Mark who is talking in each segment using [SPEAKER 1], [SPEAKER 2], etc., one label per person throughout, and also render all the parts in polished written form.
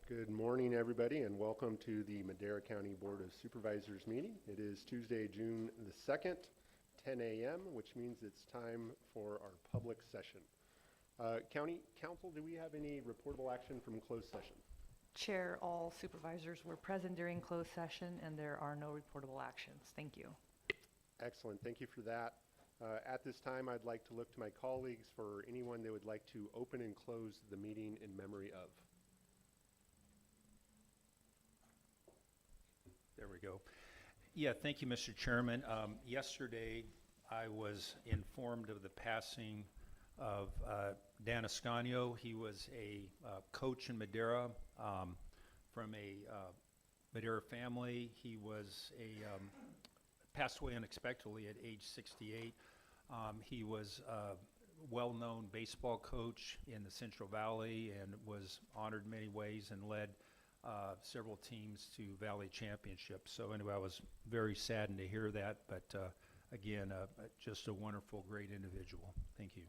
[SPEAKER 1] Good morning, everybody, and welcome to the Madera County Board of Supervisors meeting. It is Tuesday, June the 2nd, 10 a.m., which means it's time for our public session. County Council, do we have any reportable action from closed session?
[SPEAKER 2] Chair, all supervisors were present during closed session and there are no reportable actions. Thank you.
[SPEAKER 1] Excellent. Thank you for that. At this time, I'd like to look to my colleagues for anyone they would like to open and close the meeting in memory of.
[SPEAKER 3] There we go. Yeah, thank you, Mr. Chairman. Yesterday, I was informed of the passing of Dan Ascanio. He was a coach in Madera from a Madera family. He was passed away unexpectedly at age 68. He was a well-known baseball coach in the Central Valley and was honored in many ways and led several teams to Valley Championships. So anyway, I was very saddened to hear that, but again, just a wonderful, great individual. Thank you.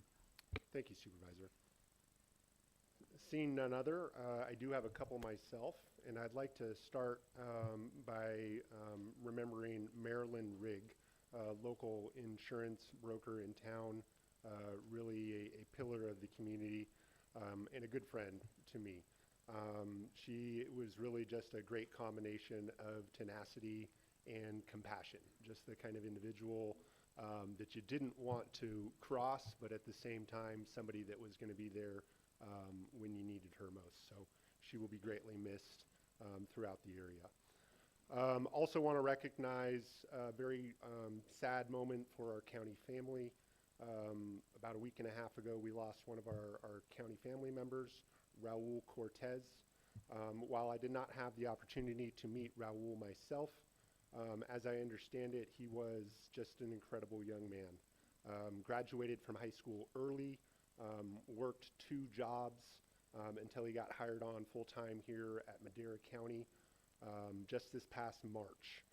[SPEAKER 1] Thank you, Supervisor. Seeing none other, I do have a couple myself, and I'd like to start by remembering Marilyn Rigg, a local insurance broker in town, really a pillar of the community and a good friend to me. She was really just a great combination of tenacity and compassion, just the kind of individual that you didn't want to cross, but at the same time, somebody that was going to be there when you needed her most. So she will be greatly missed throughout the area. Also want to recognize a very sad moment for our county family. About a week and a half ago, we lost one of our county family members, Raul Cortez. While I did not have the opportunity to meet Raul myself, as I understand it, he was just an incredible young man. Graduated from high school early, worked 2 jobs until he got hired on full-time here at Madera County just this past March.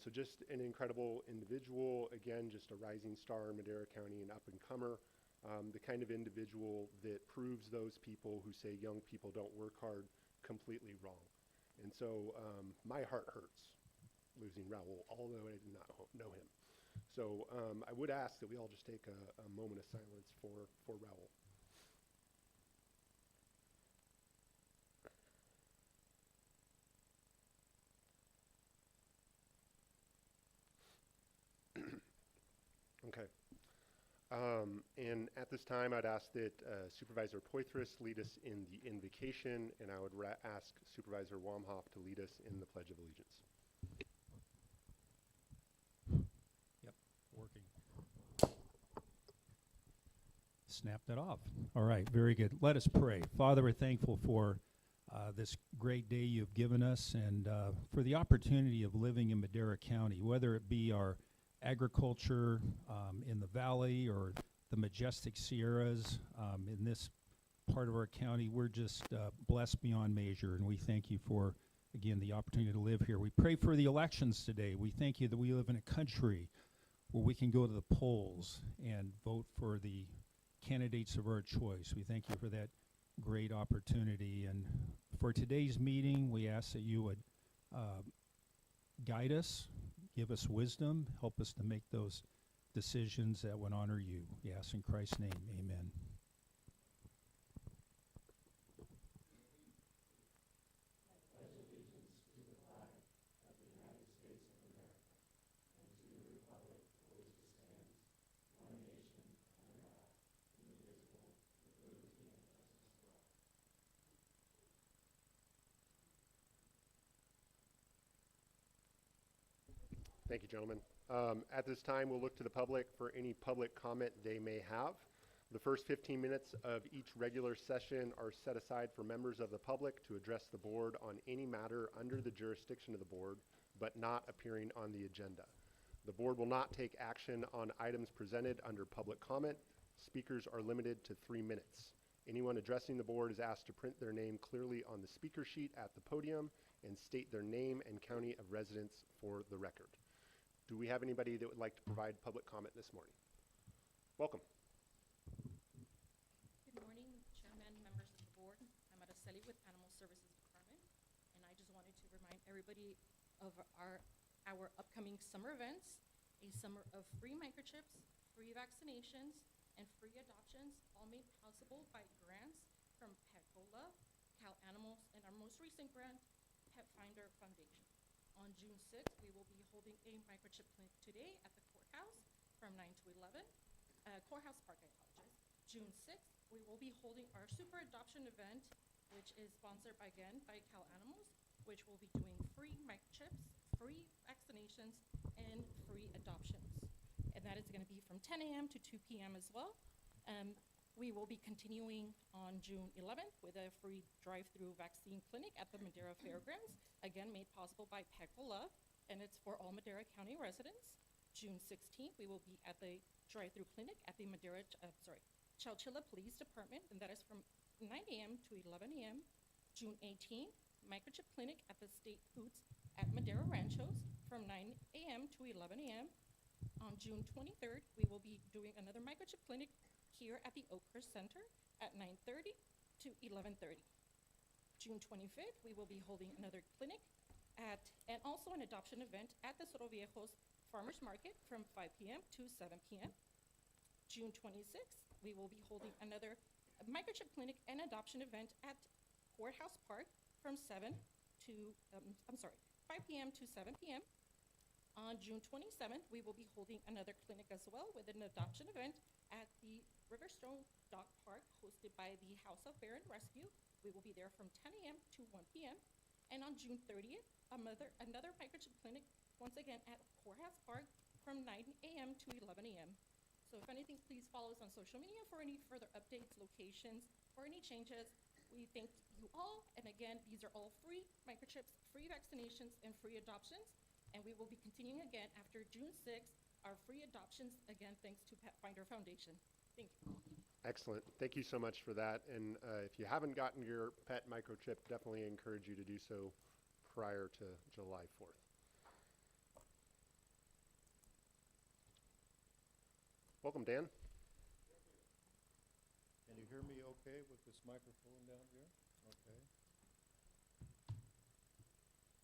[SPEAKER 1] So just an incredible individual, again, just a rising star in Madera County, an up-and-comer, the kind of individual that proves those people who say young people don't work hard completely wrong. And so my heart hurts losing Raul, although I did not know him. So I would ask that we all just take a moment of silence for Raul. Okay. And at this time, I'd ask that Supervisor Poitras lead us in the invocation, and I would ask Supervisor Wamhoff to lead us in the Pledge of Allegiance.
[SPEAKER 3] Yep, working. Snap that off. All right, very good. Let us pray. Father, we're thankful for this great day you've given us and for the opportunity of living in Madera County, whether it be our agriculture in the valley or the majestic Sierras in this part of our county. We're just blessed beyond measure, and we thank you for, again, the opportunity to live here. We pray for the elections today. We thank you that we live in a country where we can go to the polls and vote for the candidates of our choice. We thank you for that great opportunity. And for today's meeting, we ask that you would guide us, give us wisdom, help us to make those decisions that would honor you. We ask in Christ's name, amen.
[SPEAKER 1] Thank you, gentlemen. At this time, we'll look to the public for any public comment they may have. The first 15 minutes of each regular session are set aside for members of the public to address the board on any matter under the jurisdiction of the board, but not appearing on the agenda. The board will not take action on items presented under public comment. Speakers are limited to 3 minutes. Anyone addressing the board is asked to print their name clearly on the speaker sheet at the podium and state their name and county of residence for the record. Do we have anybody that would like to provide public comment this morning? Welcome.
[SPEAKER 4] Good morning, Chairman, members of the board. I'm Araceli with Animal Services Department. everybody of our upcoming summer events, a summer of free microchips, free vaccinations, and free adoptions, all made possible by grants from PetCola, Cal Animals, and our most recent grant, Pet Finder Foundation. On June 6th, we will be holding a microchip clinic today at the courthouse from 9 to 11. Courthouse Park, I apologize. June 6th, we will be holding our super adoption event, which is sponsored again by Cal Animals, which will be doing free microchips, free vaccinations, and free adoptions. And that is going to be from 10 a.m. to 2 p.m. as well. We will be continuing on June 11th with a free drive-through vaccine clinic at the Madera Fairgrounds, again made possible by PetCola, and it's for all Madera County residents. June 16th, we will be at the drive-through clinic at the Chowchilla Police Department, and that is from 9 a.m. to 11 a.m. June 18th, microchip clinic at the State Foods at Madera Ranchos from 9 a.m. to 11 a.m. On June 23rd, we will be doing another microchip clinic here at the Oakhurst Center at 9:30 to 11:30. June 25th, we will be holding another clinic and also an adoption event at the Soto Viejos Farmers Market from 5 p.m. to 7 p.m. June 26th, we will be holding another microchip clinic and adoption event at Courthouse Park from 5 p.m. to 7 p.m. On June 27th, we will be holding another clinic as well with an adoption event at the Riverstone Dog Park hosted by the House of Bear and Rescue. We will be there from 10 a.m. to 1 p.m. And on June 30th, another microchip clinic, once again at Courthouse Park from 9 a.m. to 11 a.m. So if anything, please follow us on social media for any further updates, locations, or any changes. We thank you all. And again, these are all free microchips, free vaccinations, and free adoptions. And we will be continuing again after June 6th, our free adoptions, again, thanks to Pet Finder Foundation. Thank you.
[SPEAKER 1] Excellent. Thank you so much for that. And if you haven't gotten your pet microchip, definitely encourage you to do so prior to July 4th. Welcome, Dan.
[SPEAKER 5] Can you hear me okay with this microphone down here? Okay.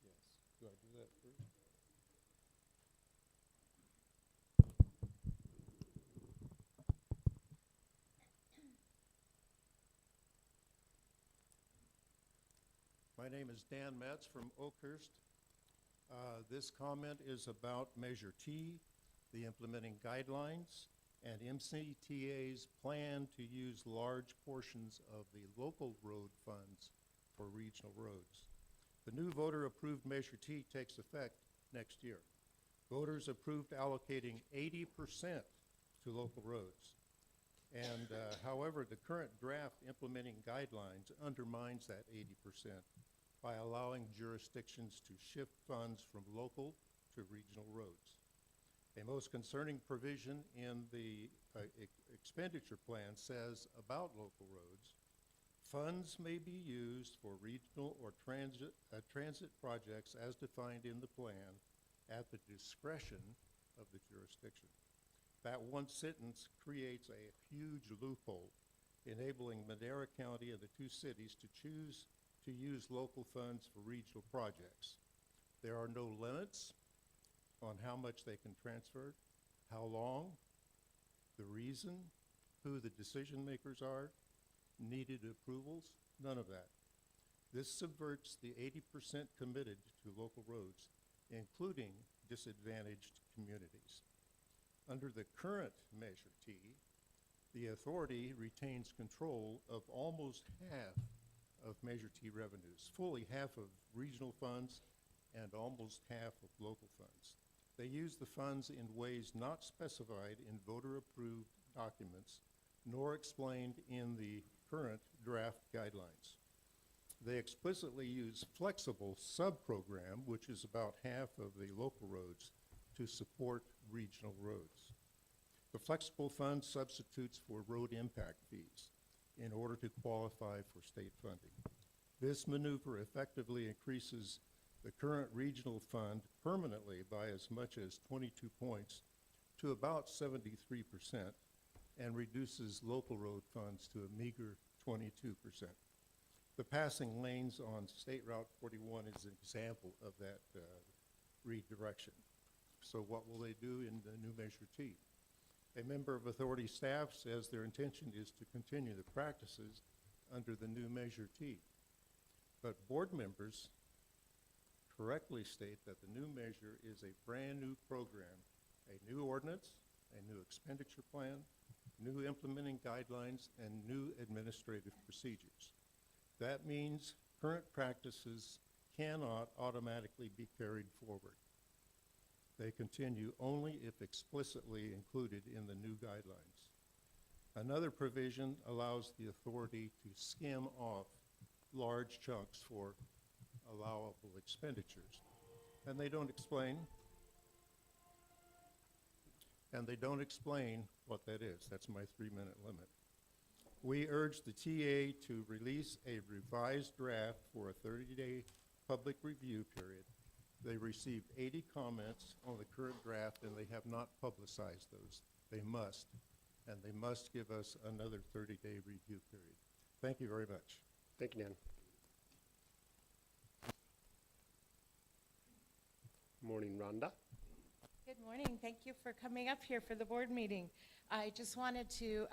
[SPEAKER 5] Yes. Do I do that first? My name is Dan Metz from Oakhurst. This comment is about Measure T, the implementing guidelines, and MCTA's plan to use large portions of the local road funds for regional roads. The new voter-approved Measure T takes effect next year. Voters approved allocating 80% to local roads. And however, the current draft implementing guidelines undermines that 80% by allowing jurisdictions to shift funds from local to regional roads. A most concerning provision in the expenditure plan says about local roads, funds may be used for regional or transit projects as defined in the plan at the discretion of the jurisdiction. That one sentence creates a huge loophole, enabling Madera County and the two cities to choose to use local funds for regional projects. There are no limits on how much they can transfer, how long, the reason, who the decision makers are, needed approvals, none of that. This subverts the 80% committed to local roads, including disadvantaged communities. Under the current Measure T, the authority retains control of almost half of Measure T revenues, fully half of regional funds and almost half of local funds. They use the funds in ways not specified in voter-approved documents, nor explained in the current draft guidelines. They explicitly use flexible sub-program, which is about half of the local roads, to support regional roads. The flexible fund substitutes for road impact fees in order to qualify for state funding. This maneuver effectively increases the current regional fund permanently by as much as 22 points to about 73% and reduces local road funds to a meager 22%. The passing lanes on State Route 41 is an example of that redirection. So what will they do in the new Measure T? A member of authority staff says their intention is to continue the practices under the new Measure T. But board members correctly state that the new measure is a brand-new program, a new ordinance, a new expenditure plan, new implementing guidelines, and new administrative procedures. That means current practices cannot automatically be carried forward. They continue only if explicitly included in the new guidelines. Another provision allows the authority to skim off large chunks for allowable expenditures. And they don't explain what that is. That's my 3-minute limit. We urge the TA to release a revised draft for a 30-day public review period. They received 80 comments on the current draft, and they have not publicized those. They must, and they must give us another 30-day review period. Thank you very much.
[SPEAKER 1] Thank you, Dan. Morning, Rhonda.
[SPEAKER 6] Good morning. Thank you for coming up here for the board meeting. I just wanted to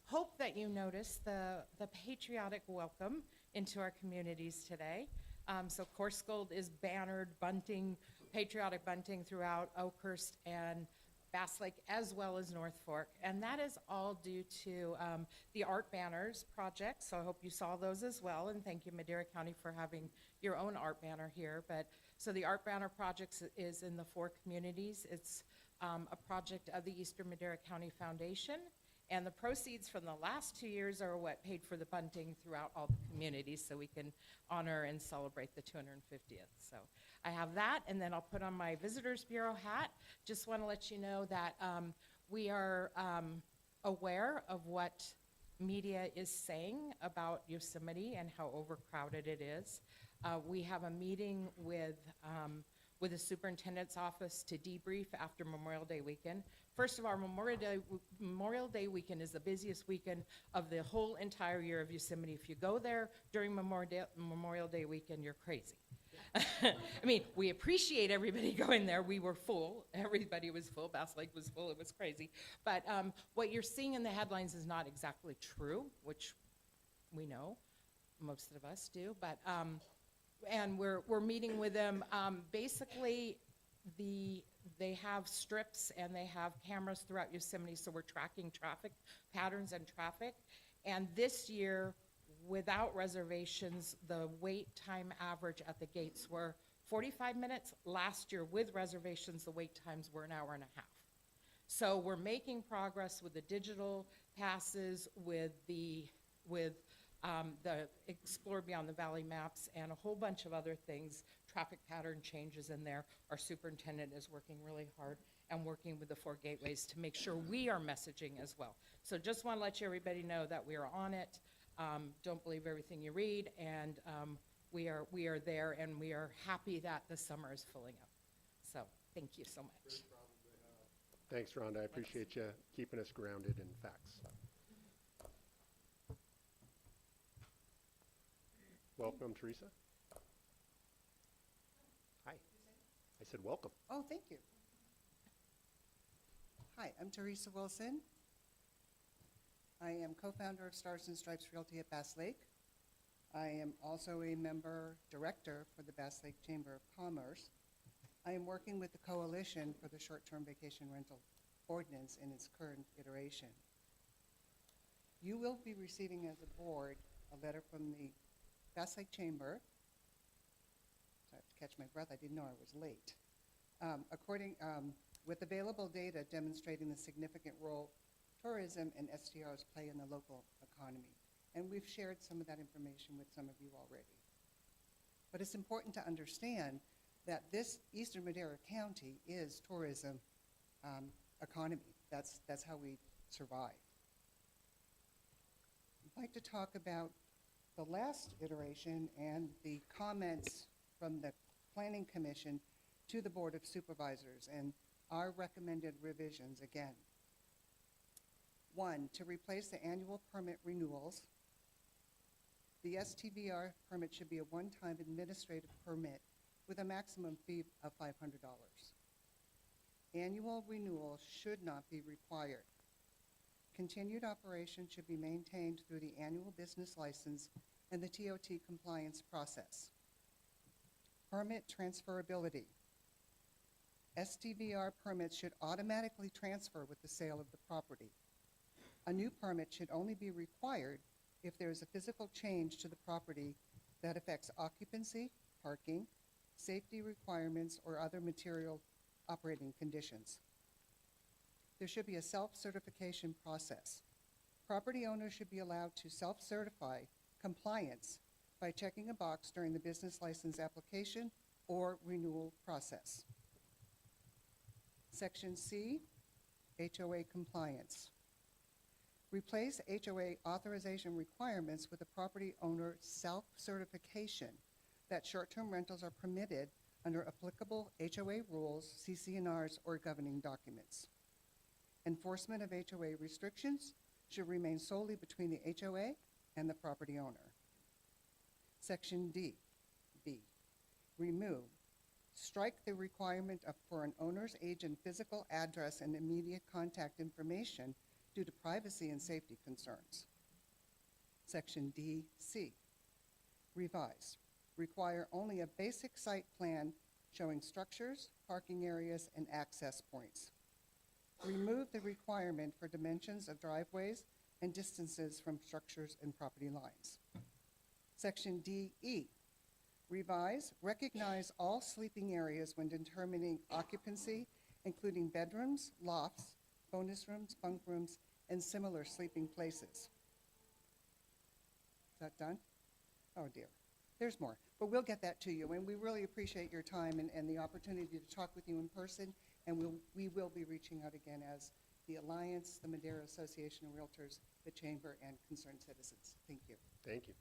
[SPEAKER 6] hope that you noticed the patriotic welcome into our communities today. So Coarse Gold is bannered bunting, patriotic bunting throughout Oakhurst and Bass Lake as well as North Fork. And that is all due to the Art Banners project. So I hope you saw those as well. And thank you, Madera County, for having your own art banner here. But so the Art Banner project is in the 4 communities. It's a project of the Eastern Madera County Foundation. And the proceeds from the last 2 years are what paid for the bunting throughout all the communities so we can honor and celebrate the 250th. So I have that, and then I'll put on my Visitors Bureau hat. Just want to let you know that we are aware of what media is saying about Yosemite and how overcrowded it is. We have a meeting with the superintendent's office to debrief after Memorial Day weekend. First of all, Memorial Day weekend is the busiest weekend of the whole entire year of Yosemite. If you go there during Memorial Day weekend, you're crazy. I mean, we appreciate everybody going there. We were full. Everybody was full. Bass Lake was full. It was crazy. But what you're seeing in the headlines is not exactly true, which we know, most of us do. But and we're meeting with them. Basically, they have strips and they have cameras throughout Yosemite, so we're tracking traffic patterns and traffic. And this year, without reservations, the wait time average at the gates were 45 minutes. Last year, with reservations, the wait times were an hour and a half. So we're making progress with the digital passes, with the Explore Beyond the Valley maps, and a whole bunch of other things, traffic pattern changes in there. Our superintendent is working really hard and working with the 4 gateways to make sure we are messaging as well. So just want to let everybody know that we are on it. Don't believe everything you read, and we are there, and we are happy that the summer is filling up. So thank you so much.
[SPEAKER 1] Thanks, Rhonda. I appreciate you keeping us grounded in facts. Welcome, Teresa. Hi. I said welcome.
[SPEAKER 7] Oh, thank you. Hi, I'm Teresa Wilson. I am co-founder of Stars and Stripes Realty at Bass Lake. I am also a member director for the Bass Lake Chamber of Commerce. I am working with the Coalition for the Short-Term Vacation Rental Ordinance in its current iteration. You will be receiving as a board a letter from the Bass Lake Chamber. So I have to catch my breath. I didn't know I was late. With available data demonstrating the significant role tourism and STRs play in the local economy. And we've shared some of that information with some of you already. But it's important to understand that this Eastern Madera County is tourism economy. That's how we survive. I'd like to talk about the last iteration and the comments from the Planning Commission to the Board of Supervisors and our recommended revisions again. 1, to replace the annual permit renewals The STVR permit should be a one-time administrative permit with a maximum fee of $500. Annual renewal should not be required. Continued operation should be maintained through the annual business license and the TOT compliance process. Permit transferability. STVR permits should automatically transfer with the sale of the property. A new permit should only be required if there is a physical change to the property that affects occupancy, parking, safety requirements, or other material operating conditions. There should be a self-certification process. Property owners should be allowed to self-certify compliance by checking a box during the business license application or renewal process. Section C, HOA compliance. Replace HOA authorization requirements with a property owner self-certification that short-term rentals are permitted under applicable HOA rules, CC&Rs, or governing documents. Enforcement of HOA restrictions should remain solely between the HOA and the property owner. Section D, B, remove. Strike the requirement for an owner's age and physical address and immediate contact information due to privacy and safety concerns. Section D, C, revise. Require only a basic site plan showing structures, parking areas, and access points. Remove the requirement for dimensions of driveways and distances from structures and property lines. Section D-E, revise, recognize all sleeping areas when determining occupancy, including bedrooms, lofts, bonus rooms, bunk rooms, and similar sleeping places. Is that done? Oh dear, there's more, but we'll get that to you, and we really appreciate your time and the opportunity to talk with you in person, and we will be reaching out again as the Alliance, the Madera Association of Realtors, the Chamber, and concerned citizens. Thank you.
[SPEAKER 1] Thank you.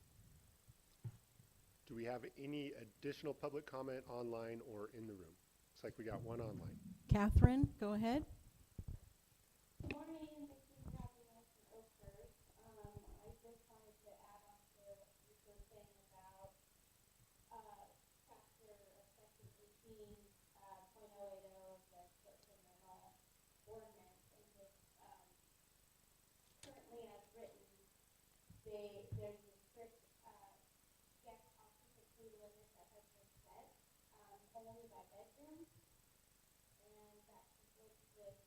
[SPEAKER 1] Do we have any additional public comment online or in the room? Looks like we got one online.
[SPEAKER 8] Catherine, go ahead.
[SPEAKER 9] Good morning, and thank you for having us in Oakhurst. I just wanted to add on to what you were saying about chapter of section 18.080 of the short-term rental ordinance, and just currently as written, there's a strict guest occupancy limit that has been set only by bedroom, and that conflicts with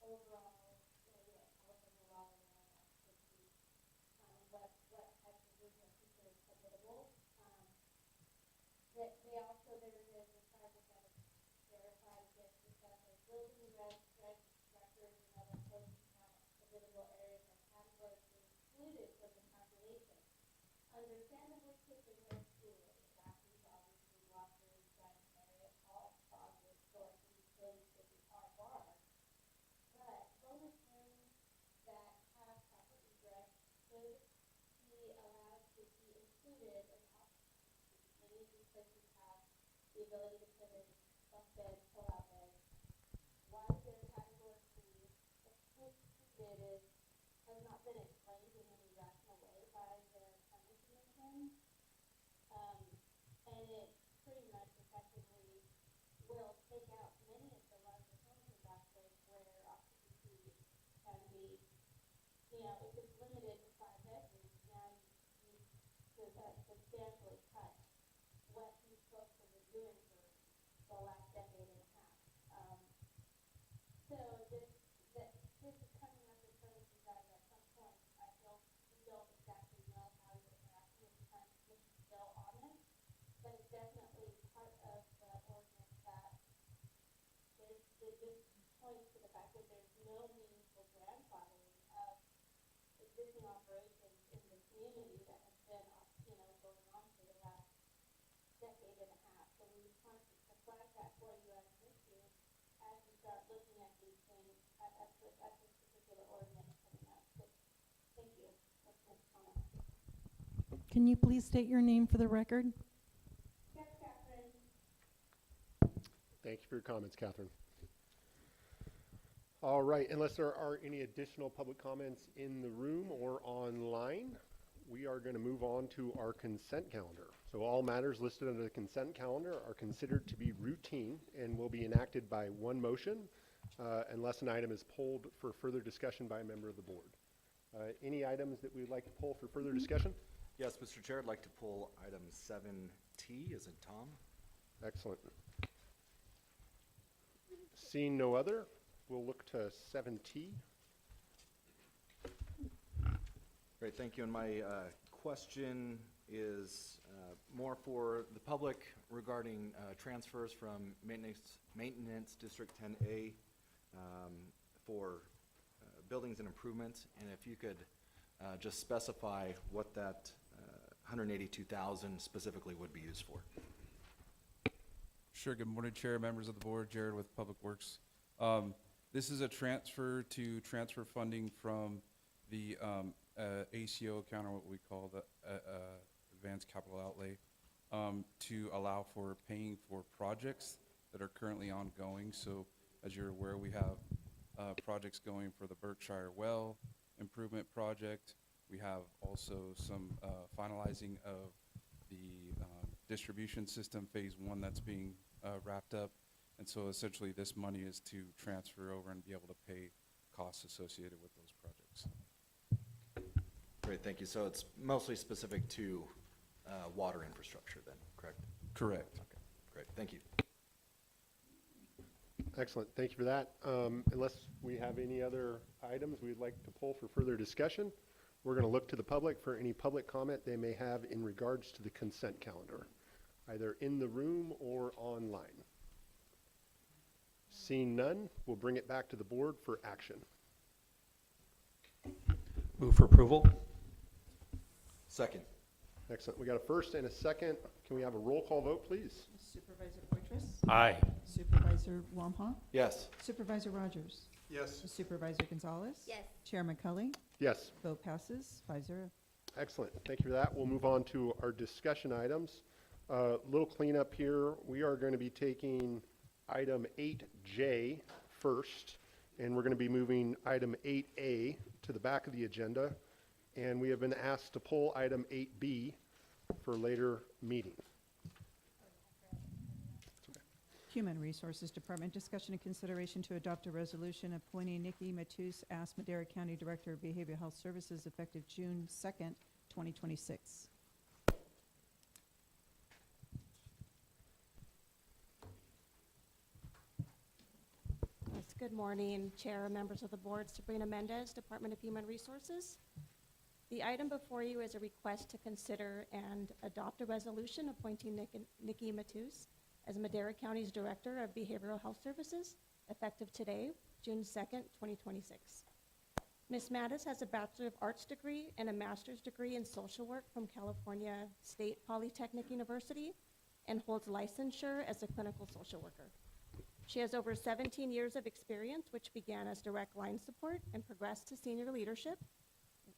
[SPEAKER 9] overall, California law around occupancy, what types of rooms are considered habitable. They also, there is a requirement that is verified against the stuff as building regs, records, and other post-account habitable areas are categorically excluded from the calculation. Understandably, kitchen is fluid. Bathrooms, obviously, lockers, dining area, all closets, storage, utilities, kitchen are barred. But bonus rooms that have proper egress should be allowed to be included in occupancy. Many of these places have the ability to put in bunk beds, pull-out beds. Why they're categorically excluded has not been explained in any rational way by the planning commission. And it pretty much effectively will take out many of the larger homes in Bass Lake where occupancy can be, if it's limited to 5 bedrooms, now you substantially cut what these folks have been doing for the last decade and a half. So this is coming up in front of you guys at some point. We don't exactly know how you're interacting with the planning commission still on this, but it's definitely part of the ordinance that this points to the fact that there's no meaningful grandfathering of existing operations in the community that has been, going on for the last decade and a half. So we just wanted to flag that for you as an issue as you start looking at these things at this particular ordinance coming up. So thank you. That's my comment.
[SPEAKER 8] Can you please state your name for the record?
[SPEAKER 9] Yes, Catherine.
[SPEAKER 1] Thank you for your comments, Catherine. All right, unless there are any additional public comments in the room or online, we are going to move on to our consent calendar. So all matters listed under the consent calendar are considered to be routine and will be enacted by one motion unless an item is pulled for further discussion by a member of the board. Any items that we would like to pull for further discussion?
[SPEAKER 10] Yes, Mr. Chair, I'd like to pull item 7T as in Tom.
[SPEAKER 1] Excellent. Seeing no other, we'll look to 7T.
[SPEAKER 10] Great, thank you. And my question is more for the public regarding transfers from Maintenance District 10A for buildings and improvements. And if you could just specify what that $182,000 specifically would be used for.
[SPEAKER 11] Sure. Good morning, Chair, members of the board. Jared with Public Works. This is a transfer to transfer funding from the ACO account, or what we call the Advanced Capital Outlay, to allow for paying for projects that are currently ongoing. So as you're aware, we have projects going for the Berkshire Well Improvement Project. We have also some finalizing of the distribution system phase 1 that's being wrapped up. And so essentially this money is to transfer over and be able to pay costs associated with those projects.
[SPEAKER 10] Great, thank you. So it's mostly specific to water infrastructure then, correct?
[SPEAKER 11] Correct.
[SPEAKER 10] Okay, great, thank you.
[SPEAKER 1] Excellent, thank you for that. Unless we have any other items we'd like to pull for further discussion, we're going to look to the public for any public comment they may have in regards to the consent calendar, either in the room or online. Seeing none, we'll bring it back to the board for action.
[SPEAKER 3] Move for approval?
[SPEAKER 10] Second.
[SPEAKER 1] Excellent, we got a first and a second. Can we have a roll call vote, please?
[SPEAKER 8] Supervisor Poitras?
[SPEAKER 3] Aye.
[SPEAKER 8] Supervisor Wamhaugh?
[SPEAKER 10] Yes.
[SPEAKER 8] Supervisor Rogers?
[SPEAKER 5] Yes.
[SPEAKER 8] Supervisor Gonzalez?
[SPEAKER 9] Yes.
[SPEAKER 8] Chairman Cully?
[SPEAKER 1] Yes.
[SPEAKER 8] Vote passes 5-0.
[SPEAKER 1] Excellent. Thank you for that. We'll move on to our discussion items. Little cleanup here. We are going to be taking item 8J first, and we're going to be moving item 8A to the back of the agenda. And we have been asked to pull item 8B for later meeting.
[SPEAKER 8] Human Resources Department, discussion and consideration to adopt a resolution appointing Nikki Matus as Madera County Director of Behavioral Health Services effective June 2nd, 2026.
[SPEAKER 12] Yes, good morning, Chair, members of the board. Sabrina Mendez, Department of Human Resources. The item before you is a request to consider and adopt a resolution appointing Nikki Matus as Madera County's Director of Behavioral Health Services, effective today, June 2nd, 2026. Ms. Mattis has a Bachelor of Arts degree and a Master's degree in Social Work from California State Polytechnic University and holds licensure as a clinical social worker. She has over 17 years of experience, which began as direct line support and progressed to senior leadership,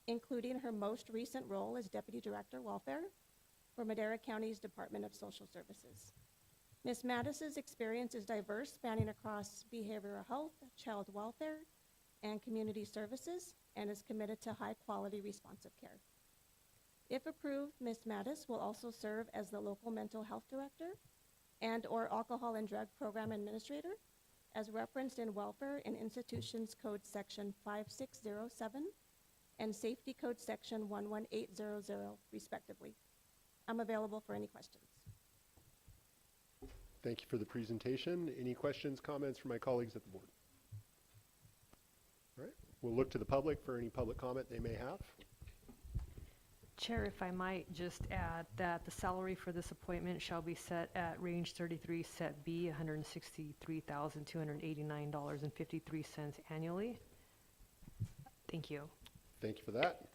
[SPEAKER 12] including her most recent role as Deputy Director Welfare for Madera County's Department of Social Services. Ms. Mattis's experience is diverse, spanning across behavioral health, child welfare, and community services, and is committed to high-quality, responsive care. If approved, Ms. Mattis will also serve as the local mental health director and/or alcohol and drug program administrator, as referenced in Welfare and Institutions Code Section 5607 and Safety Code Section 11800, respectively. I'm available for any questions.
[SPEAKER 1] Thank you for the presentation. Any questions, comments from my colleagues at the board? All right, we'll look to the public for any public comment they may have.
[SPEAKER 2] Chair, if I might just add that the salary for this appointment shall be set at range 33, set B, $163,289.53 annually. Thank you.
[SPEAKER 1] Thank you for that.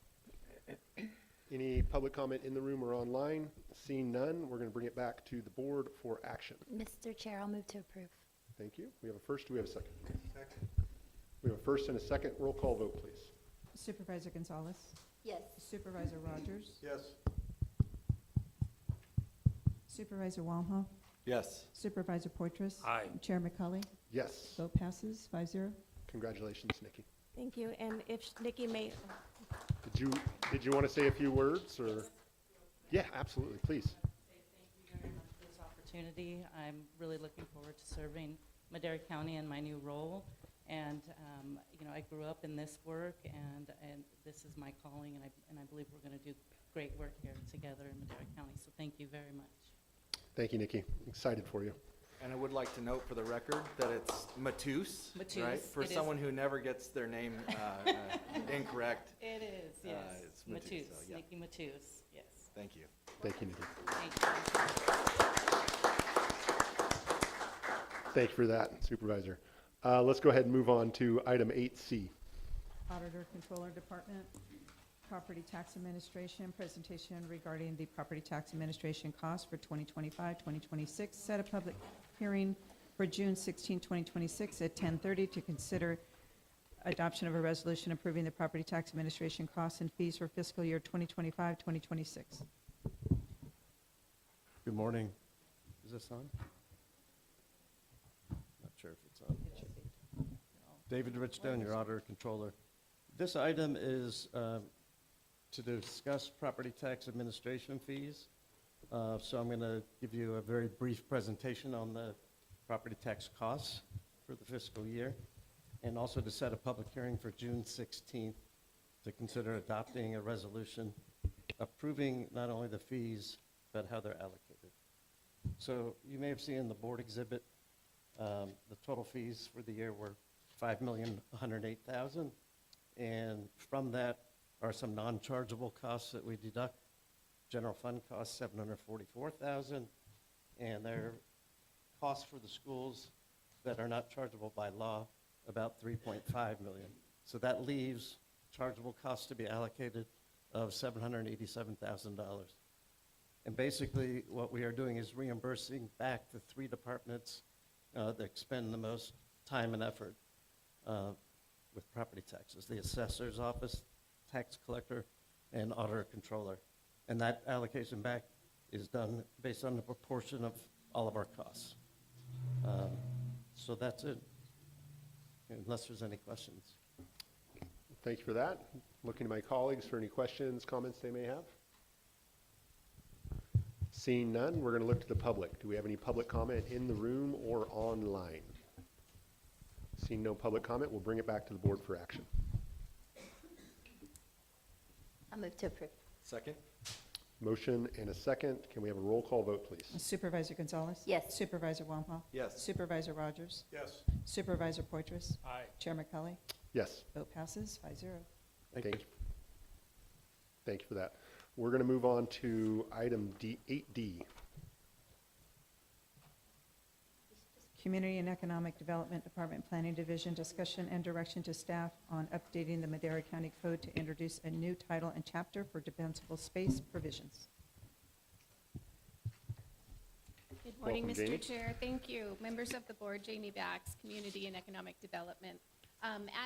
[SPEAKER 1] Any public comment in the room or online? Seeing none, we're going to bring it back to the board for action.
[SPEAKER 9] Mr. Chair, I'll move to approve.
[SPEAKER 1] Thank you. We have a first. Do we have a second? Second. We have a first and a second. Roll call vote, please.
[SPEAKER 8] Supervisor Gonzalez?
[SPEAKER 9] Yes.
[SPEAKER 8] Supervisor Rogers?
[SPEAKER 5] Yes.
[SPEAKER 8] Supervisor Wamhaugh?
[SPEAKER 10] Yes.
[SPEAKER 8] Supervisor Poitras?
[SPEAKER 3] Aye.
[SPEAKER 8] Chairman Cully?
[SPEAKER 1] Yes.
[SPEAKER 8] Vote passes 5-0.
[SPEAKER 1] Congratulations, Nikki.
[SPEAKER 12] Thank you, and if Nikki may,
[SPEAKER 1] Did you want to say a few words, or? Yeah, absolutely, please.
[SPEAKER 13] Say thank you very much for this opportunity. I'm really looking forward to serving Madera County in my new role. And, you know, I grew up in this work, and this is my calling, and I believe we're going to do great work here together in Madera County. So thank you very much.
[SPEAKER 1] Thank you, Nikki. Excited for you.
[SPEAKER 10] And I would like to note for the record that it's Matus,
[SPEAKER 13] Matus,
[SPEAKER 10] right? For
[SPEAKER 13] it is.
[SPEAKER 10] someone who never gets their name incorrect.
[SPEAKER 13] It is, yes.
[SPEAKER 10] It's Matus,
[SPEAKER 13] Matus,
[SPEAKER 10] so, yeah.
[SPEAKER 13] Nikki Matus, yes.
[SPEAKER 10] Thank you.
[SPEAKER 1] Thank you, Nikki.
[SPEAKER 13] Thank you.
[SPEAKER 1] Thank you for that, Supervisor. Let's go ahead and move on to item 8C.
[SPEAKER 8] Auditor Controller Department, Property Tax Administration, presentation regarding the property tax administration costs for 2025, 2026. Set a public hearing for June 16, 2026 at 10:30 to consider adoption of a resolution approving the property tax administration costs and fees for fiscal year 2025, 2026.
[SPEAKER 5] Good morning. Is this on? Not sure if it's on.
[SPEAKER 13] It should be.
[SPEAKER 5] David Richstone, your Auditor Controller. This item is to discuss property tax administration fees. So I'm going to give you a very brief presentation on the property tax costs for the fiscal year, and also to set a public hearing for June 16th to consider adopting a resolution approving not only the fees, but how they're allocated. So you may have seen in the board exhibit, the total fees for the year were $5,108,000, and from that are some non-chargeable costs that we deduct. General fund costs $744,000, and there are costs for the schools that are not chargeable by law, about $3.5 million. So that leaves chargeable costs to be allocated of $787,000. And basically, what we are doing is reimbursing back the three departments that expend the most time and effort with property taxes: the assessor's office, tax collector, and auditor controller. And that allocation back is done based on the proportion of all of our costs. So that's it, unless there's any questions.
[SPEAKER 1] Thank you for that. Looking to my colleagues for any questions, comments they may have. Seeing none, we're going to look to the public. Do we have any public comment in the room or online? Seeing no public comment, we'll bring it back to the board for action.
[SPEAKER 14] I'll move to approve.
[SPEAKER 10] Second?
[SPEAKER 1] Motion and a second. Can we have a roll call vote, please?
[SPEAKER 8] Supervisor Gonzalez?
[SPEAKER 14] Yes.
[SPEAKER 8] Supervisor Wamhaugh?
[SPEAKER 10] Yes.
[SPEAKER 8] Supervisor Rogers?
[SPEAKER 5] Yes.
[SPEAKER 8] Supervisor Poitras?
[SPEAKER 3] Aye.
[SPEAKER 8] Chair McCully?
[SPEAKER 1] Yes.
[SPEAKER 8] Vote passes 5-0.
[SPEAKER 1] Thank you. Thank you for that. We're going to move on to item 8D.
[SPEAKER 8] Community and Economic Development Department Planning Division, discussion and direction to staff on updating the Madera County Code to introduce a new title and chapter for defensible space provisions.
[SPEAKER 15] Good morning,
[SPEAKER 1] Welcome,
[SPEAKER 15] Mr.
[SPEAKER 1] Jamie.
[SPEAKER 15] Chair. Thank you. Members of the board, Jamie Bax, Community and Economic Development.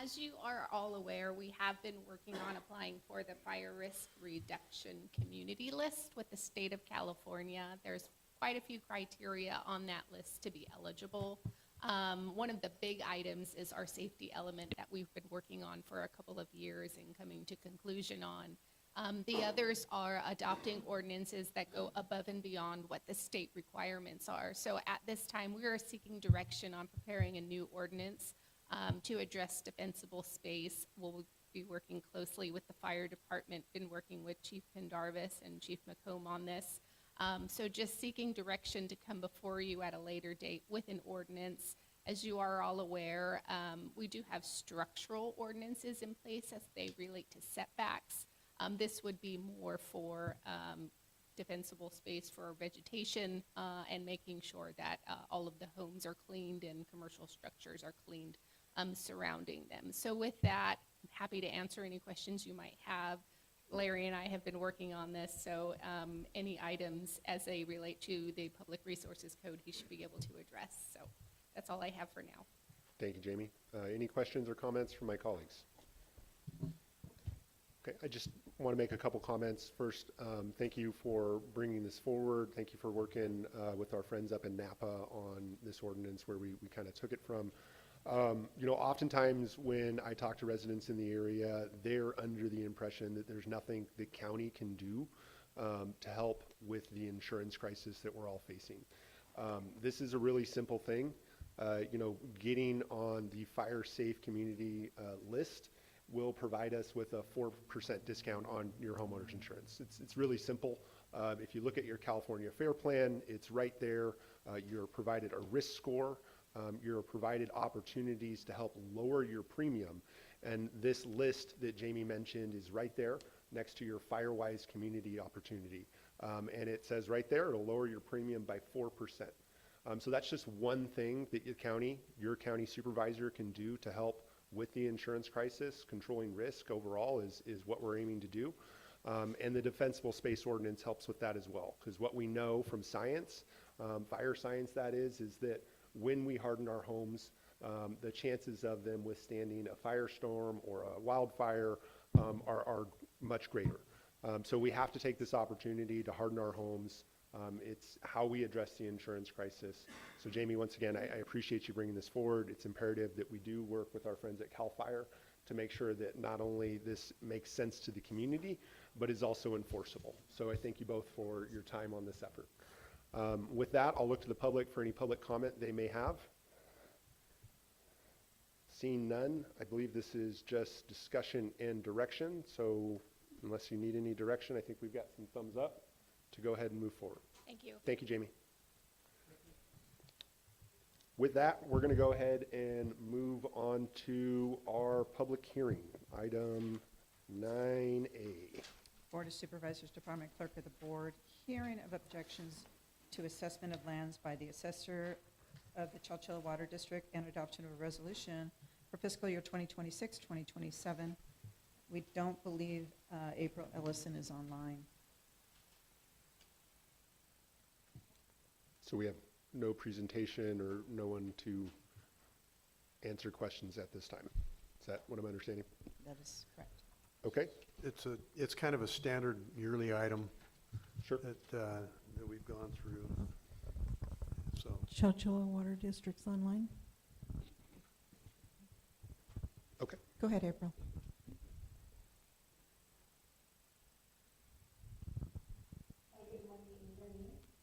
[SPEAKER 15] As you are all aware, we have been working on applying for the Fire Risk Reduction Community List with the state of California. There's quite a few criteria on that list to be eligible. One of the big items is our safety element that we've been working on for a couple of years and coming to conclusion on. The others are adopting ordinances that go above and beyond what the state requirements are. So at this time, we are seeking direction on preparing a new ordinance to address defensible space. We'll be working closely with the fire department, been working with Chief Pendarvis and Chief McComb on this. So just seeking direction to come before you at a later date with an ordinance. As you are all aware, we do have structural ordinances in place as they relate to setbacks. This would be more for defensible space for vegetation and making sure that all of the homes are cleaned and commercial structures are cleaned surrounding them. So with that, I'm happy to answer any questions you might have. Larry and I have been working on this, so any items as they relate to the Public Resources Code, he should be able to address. So that's all I have for now.
[SPEAKER 1] Thank you, Jamie. Any questions or comments from my colleagues? Okay, I just want to make a couple comments. First, thank you for bringing this forward. Thank you for working with our friends up in Napa on this ordinance where we kind of took it from Oftentimes when I talk to residents in the area, they're under the impression that there's nothing the county can do to help with the insurance crisis that we're all facing. This is a really simple thing. Getting on the fire safe community list will provide us with a 4% discount on your homeowner's insurance. It's really simple. If you look at your California FAIR plan, it's right there. You're provided a risk score. You're provided opportunities to help lower your premium. And this list that Jamie mentioned is right there next to your FireWise community opportunity. And it says right there, it'll lower your premium by 4%. So that's just one thing that your county supervisor can do to help with the insurance crisis. Controlling risk overall is what we're aiming to do. And the Defensible Space Ordinance helps with that as well. Because what we know from science, fire science that is that when we harden our homes, the chances of them withstanding a firestorm or a wildfire are much greater. So we have to take this opportunity to harden our homes. It's how we address the insurance crisis. So Jamie, once again, I appreciate you bringing this forward. It's imperative that we do work with our friends at CAL FIRE to make sure that not only this makes sense to the community, but is also enforceable. So I thank you both for your time on this effort. With that, I'll look to the public for any public comment they may have. Seeing none, I believe this is just discussion and direction. So unless you need any direction, I think we've got some thumbs up to go ahead and move forward.
[SPEAKER 15] Thank you.
[SPEAKER 1] Thank you, Jamie. With that, we're going to go ahead and move on to our public hearing, item 9A.
[SPEAKER 8] Board of Supervisors, Department Clerk of the Board, hearing of objections to assessment of lands by the assessor of the Chowchilla Water District and adoption of a resolution for fiscal year 2026-2027. We don't believe April Ellison is online.
[SPEAKER 1] So we have no presentation or no one to answer questions at this time. Is that what I'm understanding?
[SPEAKER 8] That is correct.
[SPEAKER 1] Okay.
[SPEAKER 16] It's kind of a standard yearly item.
[SPEAKER 1] Sure.
[SPEAKER 16] That we've gone through. So
[SPEAKER 17] Chowchilla Water District's online.
[SPEAKER 1] Okay.
[SPEAKER 17] Go ahead, April.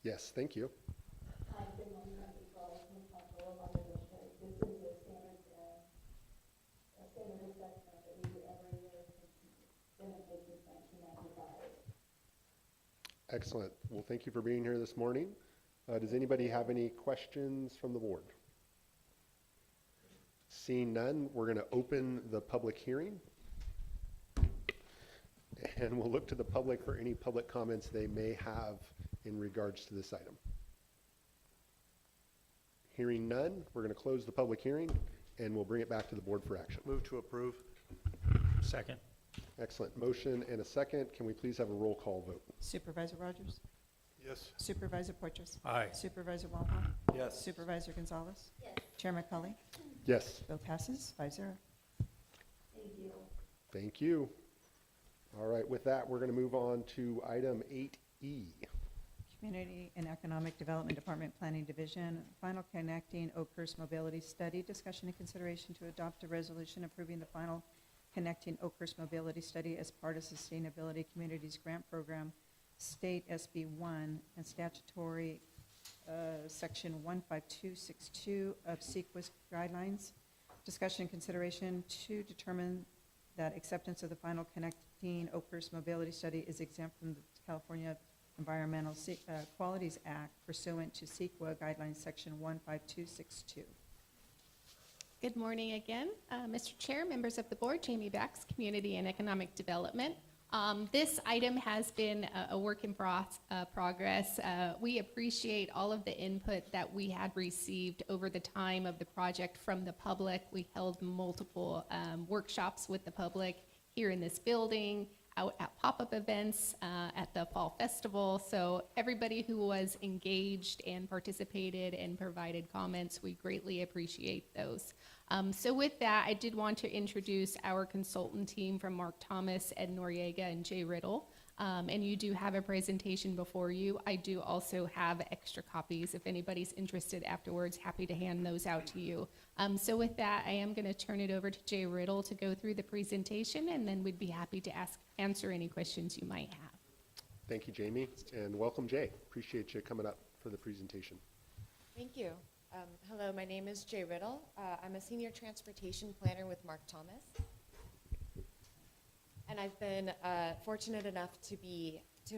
[SPEAKER 1] Yes, thank you. Excellent. Well, thank you for being here this morning. Does anybody have any questions from the board? Seeing none, we're going to open the public hearing. And we'll look to the public for any public comments they may have in regards to this item. Hearing none, we're going to close the public hearing and we'll bring it back to the board for action.
[SPEAKER 16] move to approve.
[SPEAKER 3] Second.
[SPEAKER 1] Excellent. Motion and a second. Can we please have a roll call vote?
[SPEAKER 8] Supervisor Rogers?
[SPEAKER 16] Yes.
[SPEAKER 8] Supervisor Portres?
[SPEAKER 3] Aye.
[SPEAKER 8] Supervisor Walpole?
[SPEAKER 10] Yes.
[SPEAKER 8] Supervisor Gonzalez?
[SPEAKER 9] Yes.
[SPEAKER 8] Chair McCully?
[SPEAKER 1] Yes.
[SPEAKER 8] Bill passes 5-0.
[SPEAKER 9] Thank you.
[SPEAKER 1] Thank you. All right. With that, we're going to move on to item 8E.
[SPEAKER 8] Community and Economic Development Department Planning Division, final connecting Oakhurst mobility study, discussion and consideration to adopt a resolution approving the final connecting Oakhurst mobility study as part of Sustainability Communities Grant Program, State SB 1 and statutory section 15262 of CEQA's guidelines. Discussion and consideration to determine that acceptance of the final connecting Oakhurst mobility study is exempt from the California Environmental Qualities Act pursuant to CEQA guidelines section 15262.
[SPEAKER 15] Good morning again. Mr. Chair, members of the board, Jamie Bax, Community and Economic Development. This item has been a work in progress. We appreciate all of the input that we had received over the time of the project from the public. We held multiple workshops with the public here in this building, out at pop-up events, at the Fall Festival. So everybody who was engaged and participated and provided comments, we greatly appreciate those. So with that, I did want to introduce our consultant team from Mark Thomas, Ed Noriega, and Jay Riddle. And you do have a presentation before you. I do also have extra copies. If anybody's interested afterwards, happy to hand those out to you. So with that, I am going to turn it over to Jay Riddle to go through the presentation, and then we'd be happy to answer any questions you might have.
[SPEAKER 1] Thank you, Jamie, and welcome, Jay. Appreciate you coming up for the presentation.
[SPEAKER 18] Thank you. Hello, my name is Jay Riddle. I'm a senior transportation planner with Mark Thomas. And I've been fortunate enough to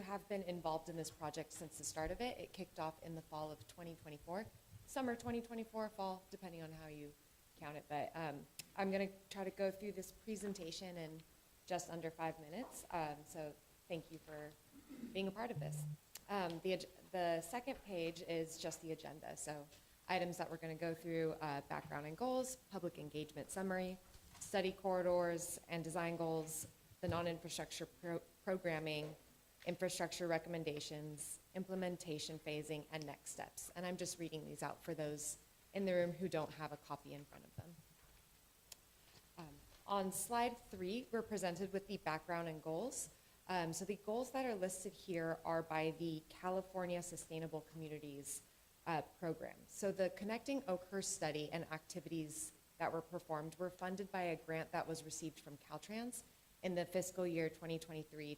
[SPEAKER 18] have been involved in this project since the start of it. It kicked off in the fall of 2024, summer 2024, fall, depending on how you count it. But I'm going to try to go through this presentation in just under 5 minutes. So thank you for being a part of this. The second page is just the agenda. So items that we're going to go through, background and goals, public engagement summary, study corridors and design goals, the non-infrastructure programming, infrastructure recommendations, implementation phasing, and next steps. And I'm just reading these out for those in the room who don't have a copy in front of them. On slide 3, we're presented with the background and goals. So the goals that are listed here are by the California Sustainable Communities program. So the Connecting Oakhurst study and activities that were performed were funded by a grant that was received from Caltrans in the fiscal year 2023-2024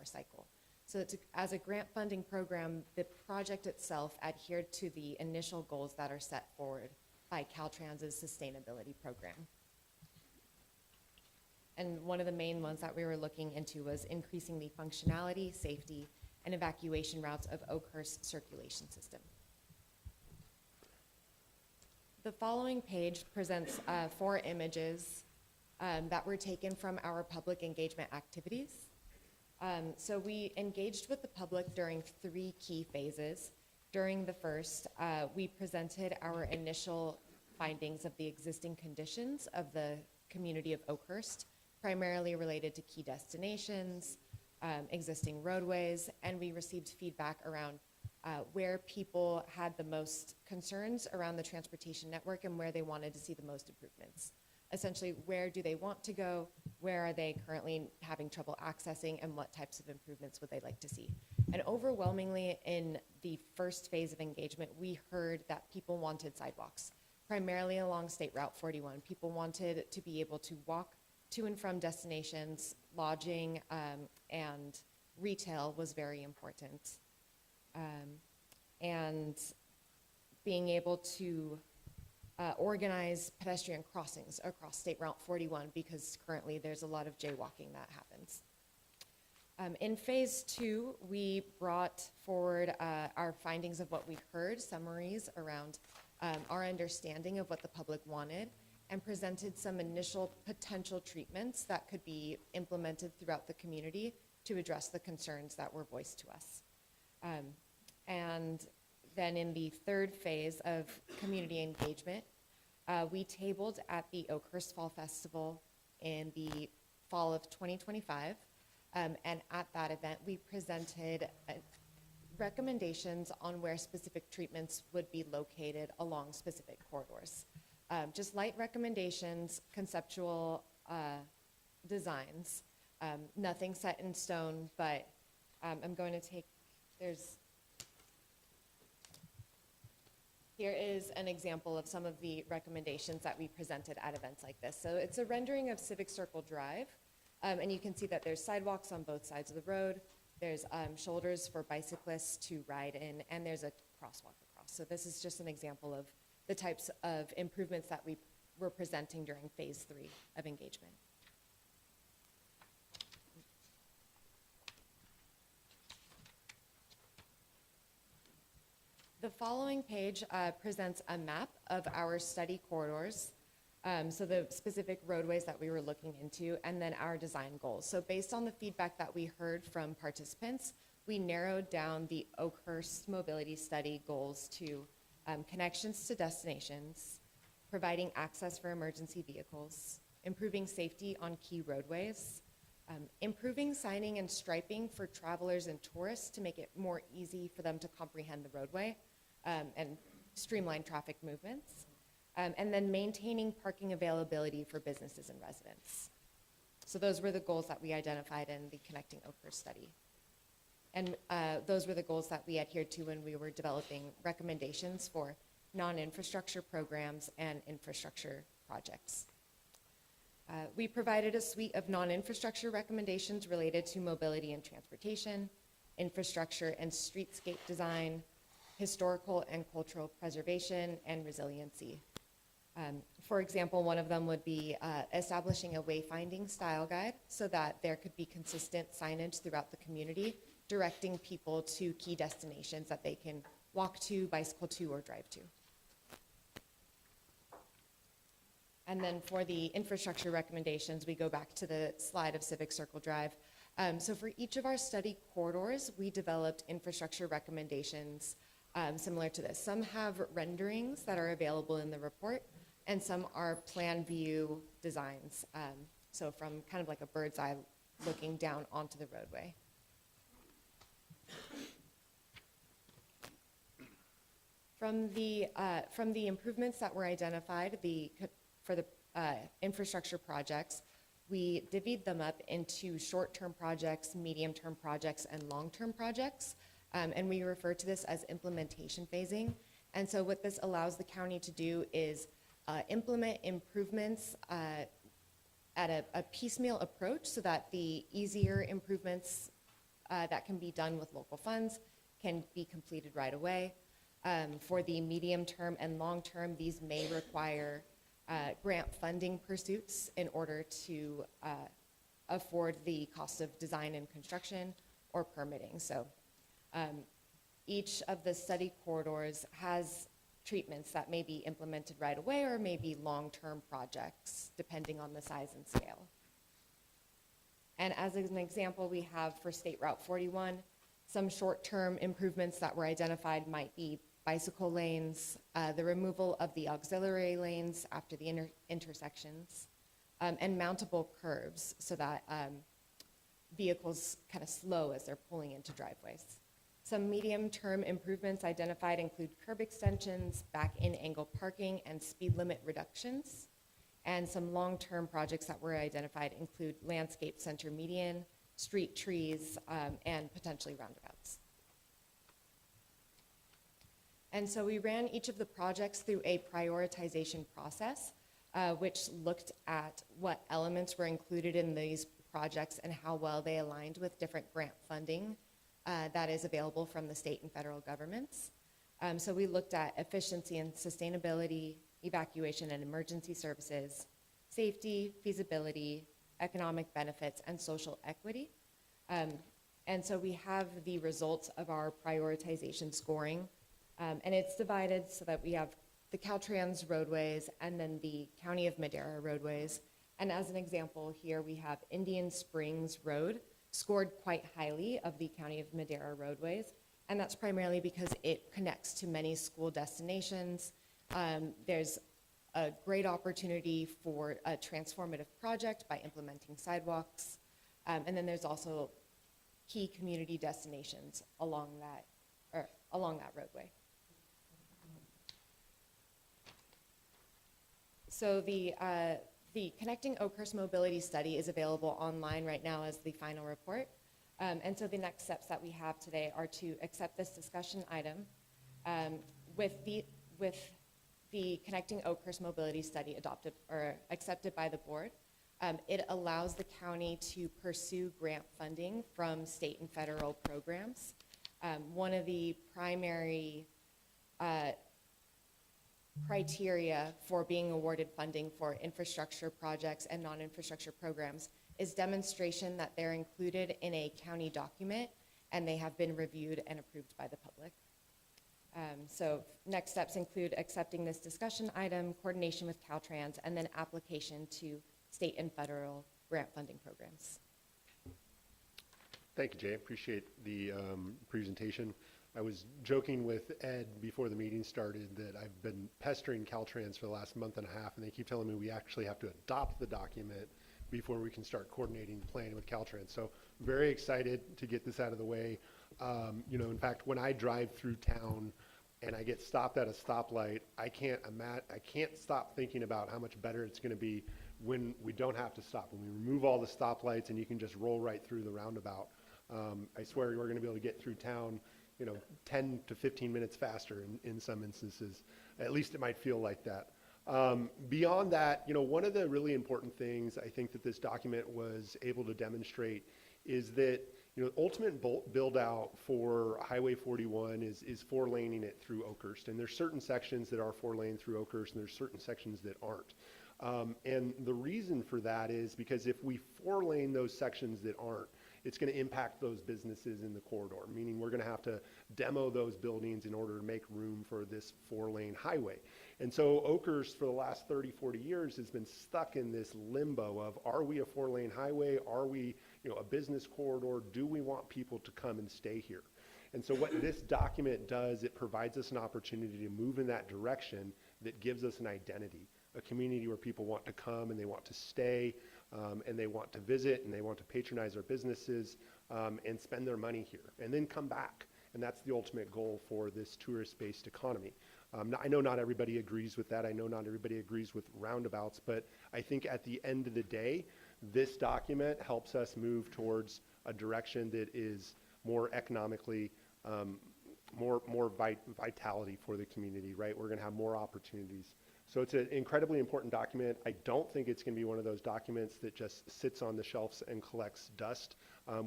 [SPEAKER 18] cycle. So as a grant funding program, the project itself adhered to the initial goals that are set forward by Caltrans' sustainability program. And one of the main ones that we were looking into was increasing the functionality, safety, and evacuation routes of Oakhurst circulation system. The following page presents 4 images that were taken from our public engagement activities. So we engaged with the public during 3 key phases. During the first, we presented our initial findings of the existing conditions of the community of Oakhurst, primarily related to key destinations, existing roadways, and we received feedback around where people had the most concerns around the transportation network and where they wanted to see the most improvements. Essentially, where do they want to go, where are they currently having trouble accessing, and what types of improvements would they like to see. And overwhelmingly in the first phase of engagement, we heard that people wanted sidewalks, primarily along State Route 41. People wanted to be able to walk to and from destinations, lodging, and retail was very important. And being able to organize pedestrian crossings across State Route 41, because currently there's a lot of jaywalking that happens. In phase 2, we brought forward our findings of what we heard, summaries around our understanding of what the public wanted, and presented some initial potential treatments that could be implemented throughout the community to address the concerns that were voiced to us. And then in the third phase of community engagement, we tabled at the Oakhurst Fall Festival in the fall of 2025. And at that event, we presented recommendations on where specific treatments would be located along specific corridors. Just light recommendations, conceptual designs, nothing set in stone, but I'm going to take, here is an example of some of the recommendations that we presented at events like this. So it's a rendering of Civic Circle Drive, and you can see that there's sidewalks on both sides of the road, there's shoulders for bicyclists to ride in, and there's a crosswalk across. So this is just an example of the types of improvements that we were presenting during phase 3 of engagement. The following page presents a map of our study corridors, so the specific roadways that we were looking into, and then our design goals. So based on the feedback that we heard from participants, we narrowed down the Oakhurst mobility study goals to connections to destinations, providing access for emergency vehicles, improving safety on key roadways, improving signing and striping for travelers and tourists to make it more easy for them to comprehend the roadway and streamline traffic movements, and then maintaining parking availability for businesses and residents. So those were the goals that we identified in the Connecting Oakhurst study. And those were the goals that we adhered to when we were developing recommendations for non-infrastructure programs and infrastructure projects. We provided a suite of non-infrastructure recommendations related to mobility and transportation, infrastructure and streetscape design, historical and cultural preservation, and resiliency. For example, one of them would be establishing a wayfinding style guide so that there could be consistent signage throughout the community, directing people to key destinations that they can walk to, bicycle to, or drive to. And then for the infrastructure recommendations, we go back to the slide of Civic Circle Drive. So for each of our study corridors, we developed infrastructure recommendations similar to this. Some have renderings that are available in the report, and some are plan view designs. So from kind of like a bird's eye looking down onto the roadway. From the improvements that were identified for the infrastructure projects, we divvied them up into short-term projects, medium-term projects, and long-term projects. And we refer to this as implementation phasing. And so what this allows the county to do is implement improvements at a piecemeal approach so that the easier improvements that can be done with local funds can be completed right away. For the medium term and long term, these may require grant funding pursuits in order to afford the cost of design and construction or permitting. So each of the study corridors has treatments that may be implemented right away or may be long-term projects, depending on the size and scale. And as an example, we have for State Route 41, some short-term improvements that were identified might be bicycle lanes, the removal of the auxiliary lanes after the intersections, and mountable curbs so that vehicles kind of slow as they're pulling into driveways. Some medium-term improvements identified include curb extensions, back-in angle parking, and speed limit reductions. And some long-term projects that were identified include landscape center median, street trees, and potentially roundabouts. And so we ran each of the projects through a prioritization process, which looked at what elements were included in these projects and how well they aligned with different grant funding that is available from the state and federal governments. So we looked at efficiency and sustainability, evacuation and emergency services, safety, feasibility, economic benefits, and social equity. And so we have the results of our prioritization scoring. And it's divided so that we have the Caltrans roadways and then the County of Madera roadways. And as an example here, we have Indian Springs Road scored quite highly of the County of Madera roadways. And that's primarily because it connects to many school destinations. There's a great opportunity for a transformative project by implementing sidewalks. And then there's also key community destinations along that roadway. So the Connecting Oakhurst Mobility Study is available online right now as the final report. And so the next steps that we have today are to accept this discussion item with the Connecting Oakhurst Mobility Study adopted or accepted by the board. It allows the county to pursue grant funding from state and federal programs. One of the primary criteria for being awarded funding for infrastructure projects and non-infrastructure programs is demonstration that they're included in a county document and they have been reviewed and approved by the public. So next steps include accepting this discussion item, coordination with Caltrans, and then application to state and federal grant funding programs.
[SPEAKER 1] Thank you, Jay. Appreciate the presentation. I was joking with Ed before the meeting started that I've been pestering Caltrans for the last month and a half, and they keep telling me we actually have to adopt the document before we can start coordinating the planning with Caltrans. So very excited to get this out of the way. In fact, when I drive through town and I get stopped at a stoplight, I can't stop thinking about how much better it's going to be when we don't have to stop, when we remove all the stoplights and you can just roll right through the roundabout. I swear we're going to be able to get through town, 10 to 15 minutes faster in some instances. At least it might feel like that. Beyond that, one of the really important things I think that this document was able to demonstrate is that, ultimate build out for Highway 41 is 4-laning it through Oakhurst. And there's certain sections that are 4-lane through Oakhurst, and there's certain sections that aren't. And the reason for that is because if we 4-lane those sections that aren't, it's going to impact those businesses in the corridor, meaning we're going to have to demo those buildings in order to make room for this 4-lane highway. And so Oakhurst for the last 30, 40 years has been stuck in this limbo of, are we a 4-lane highway? Are we, a business corridor? Do we want people to come and stay here? And so what this document does, it provides us an opportunity to move in that direction that gives us an identity, a community where people want to come and they want to stay, and they want to visit and they want to patronize our businesses, and spend their money here and then come back. And that's the ultimate goal for this tourist-based economy. I know not everybody agrees with that. I know not everybody agrees with roundabouts, but I think at the end of the day, this document helps us move towards a direction that is more economically, more vitality for the community, right? We're going to have more opportunities. So it's an incredibly important document. I don't think it's going to be one of those documents that just sits on the shelves and collects dust.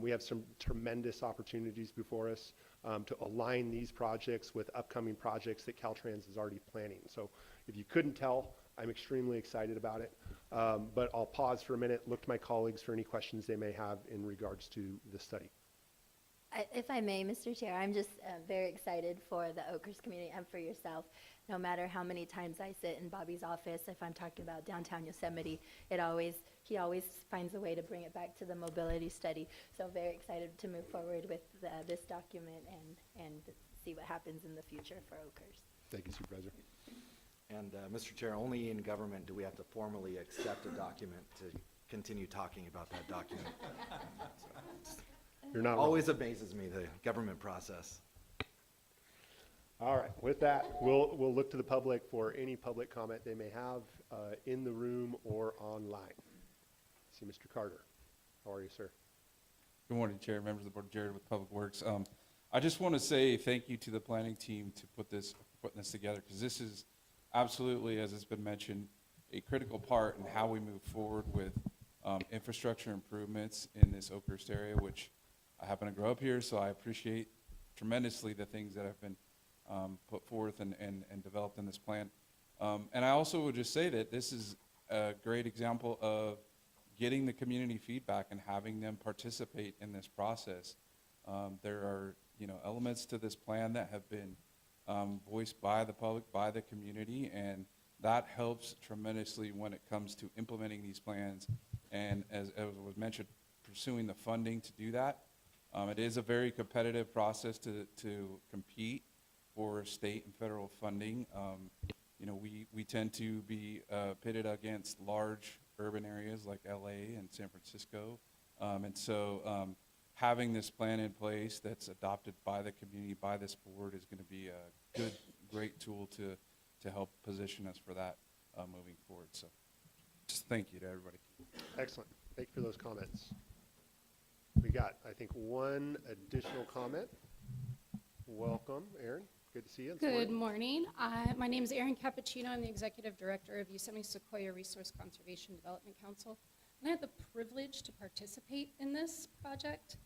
[SPEAKER 1] We have some tremendous opportunities before us to align these projects with upcoming projects that Caltrans is already planning. So if you couldn't tell, I'm extremely excited about it. But I'll pause for a minute, look to my colleagues for any questions they may have in regards to the study.
[SPEAKER 14] If I may, Mr. Chair, I'm just very excited for the Oakhurst community and for yourself. No matter how many times I sit in Bobby's office, if I'm talking about downtown Yosemite, he always finds a way to bring it back to the mobility study. So very excited to move forward with this document and see what happens in the future for Oakhurst.
[SPEAKER 1] Thank you, Supervisor.
[SPEAKER 10] And Mr. Chair, only in government do we have to formally accept a document to continue talking about that document.
[SPEAKER 1] You're not
[SPEAKER 10] always amazes me, the government process.
[SPEAKER 1] All right, with that, we'll look to the public for any public comment they may have in the room or online. See Mr. Carter. How are you, sir?
[SPEAKER 11] Good morning, Chair, members of the board. Jared with Public Works. I just want to say thank you to the planning team to putting this together, because this is absolutely, as it's been mentioned, a critical part in how we move forward with infrastructure improvements in this Oakhurst area, which I happen to grow up here, so I appreciate tremendously the things that have been put forth and developed in this plan. And I also would just say that this is a great example of getting the community feedback and having them participate in this process. There are, elements to this plan that have been voiced by the public, by the community, and that helps tremendously when it comes to implementing these plans. And as was mentioned, pursuing the funding to do that. It is a very competitive process to compete for state and federal funding. We tend to be pitted against large urban areas like LA and San Francisco. And so having this plan in place that's adopted by the community, by this board, is going to be a great tool to help position us for that moving forward. So just thank you to everybody.
[SPEAKER 1] Excellent. Thank you for those comments. We got, I think, one additional comment. Welcome, Erin. Good to see you.
[SPEAKER 19] Good morning. My name is Erin Cappuccino. I'm the Executive Director of Yosemite Sequoia Resource Conservation Development Council. And I had the privilege to participate in this project.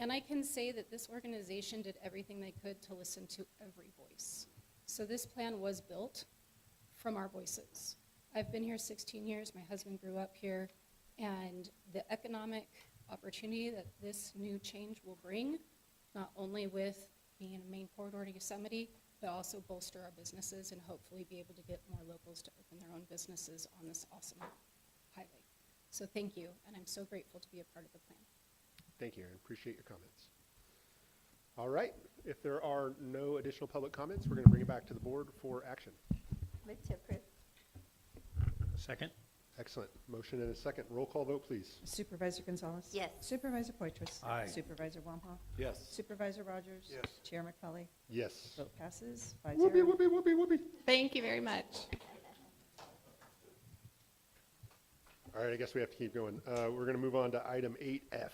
[SPEAKER 19] And I can say that this organization did everything they could to listen to every voice. So this plan was built from our voices. I've been here 16 years. My husband grew up here. And the economic opportunity that this new change will bring, not only with being a main corridor to Yosemite, but also bolster our businesses and hopefully be able to get more locals to open their own businesses on this awesome highway. So thank you, and I'm so grateful to be a part of the plan.
[SPEAKER 1] Thank you, Erin. Appreciate your comments. All right. If there are no additional public comments, we're going to bring it back to the board for action.
[SPEAKER 14] Move to approve.
[SPEAKER 3] Second?
[SPEAKER 1] Excellent. Motion and a second. Roll call vote, please.
[SPEAKER 8] Supervisor Gonzalez?
[SPEAKER 14] Yes.
[SPEAKER 8] Supervisor Poitras?
[SPEAKER 3] Aye.
[SPEAKER 8] Supervisor Wamhaugh?
[SPEAKER 10] Yes.
[SPEAKER 8] Supervisor Rogers?
[SPEAKER 16] Yes.
[SPEAKER 8] Chair McCully?
[SPEAKER 1] Yes.
[SPEAKER 8] Vote passes 5-0.
[SPEAKER 1] Whoopee, whoopee, whoopee, whoopee.
[SPEAKER 15] Thank you very much.
[SPEAKER 1] All right, I guess we have to keep going. We're going to move on to item 8F.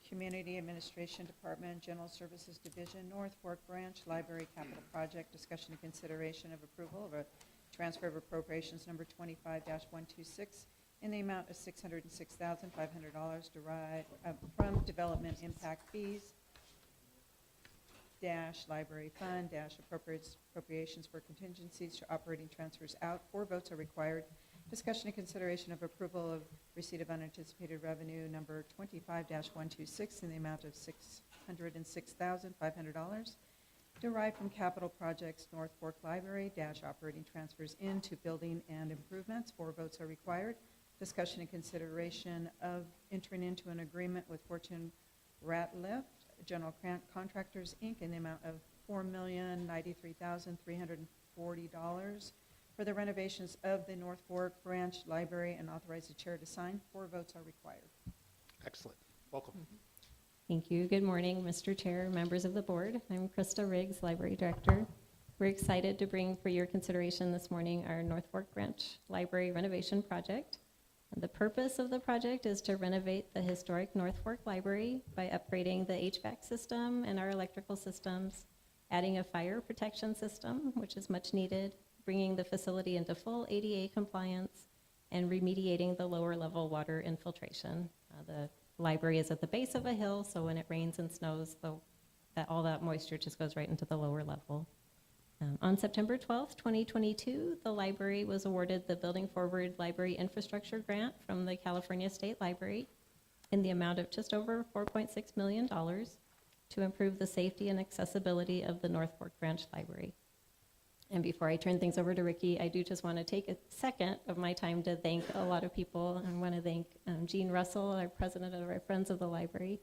[SPEAKER 8] Community Administration Department, General Services Division, North Fork Branch Library Capital Project, discussion and consideration of approval of a transfer of appropriations number 25-126 in the amount of $606,500 derived from development impact fees, library fund, appropriations for contingencies to operating transfers out. 4 votes are required. Discussion and consideration of approval of receipt of unanticipated revenue number 25-126 in the amount of $606,500 derived from capital projects North Fork Library operating transfers into building and improvements. 4 votes are required. Discussion and consideration of entering into an agreement with Fortune Ratliff General Contractors, Inc. in the amount of $4,093,340 for the renovations of the North Fork Branch Library and authorize the chair to sign. 4 votes are required.
[SPEAKER 1] Excellent. Welcome.
[SPEAKER 20] Thank you. Good morning, Mr. Chair, members of the board. I'm Krista Riggs, Library Director. We're excited to bring for your consideration this morning our North Fork Branch Library renovation project. And the purpose of the project is to renovate the historic North Fork Library by upgrading the HVAC system and our electrical systems, adding a fire protection system, which is much needed, bringing the facility into full ADA compliance, and remediating the lower level water infiltration. The library is at the base of a hill, so when it rains and snows, all that moisture just goes right into the lower level. On September 12th, 2022, the library was awarded the Building Forward Library Infrastructure Grant from the California State Library in the amount of just over $4.6 million to improve the safety and accessibility of the North Fork Branch Library. And before I turn things over to Ricky, I do just want to take a second of my time to thank a lot of people. I want to thank Jean Russell, our president of our Friends of the Library.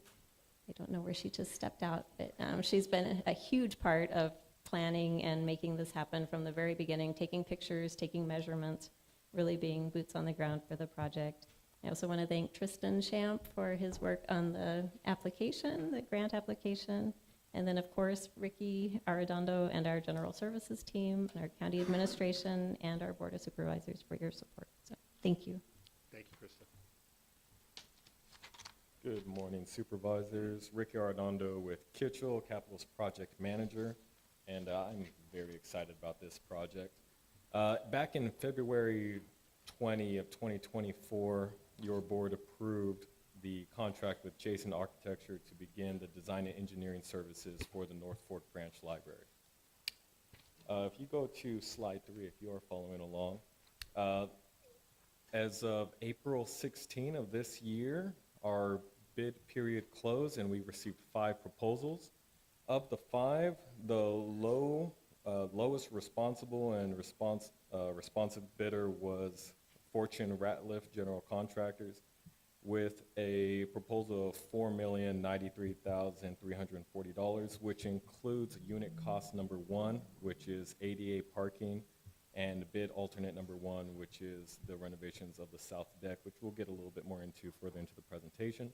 [SPEAKER 20] I don't know where she just stepped out, but she's been a huge part of planning and making this happen from the very beginning, taking pictures, taking measurements, really being boots on the ground for the project. I also want to thank Tristan Champ for his work on the application, the grant application. And then, of course, Ricky Arredondo and our General Services team, and our county administration, and our Board of Supervisors for your support. So, thank you.
[SPEAKER 1] Thank you, Krista.
[SPEAKER 21] Good morning, Supervisors. Ricky Arredondo with Kitchell, Capital's Project Manager, and I'm very excited about this project. Back in February 20 of 2024, your board approved the contract with Jason Architecture to begin the design and engineering services for the North Fork Branch Library. If you go to slide 3, if you are following along, as of April 16 of this year, our bid period closed and we received 5 proposals. Of the 5, the lowest responsible and responsive bidder was Fortune Ratliff General Contractors, with a proposal of $4,093,340, which includes unit cost number 1, which is ADA parking, and bid alternate number 1, which is the renovations of the south deck, which we'll get a little bit more into further into the presentation.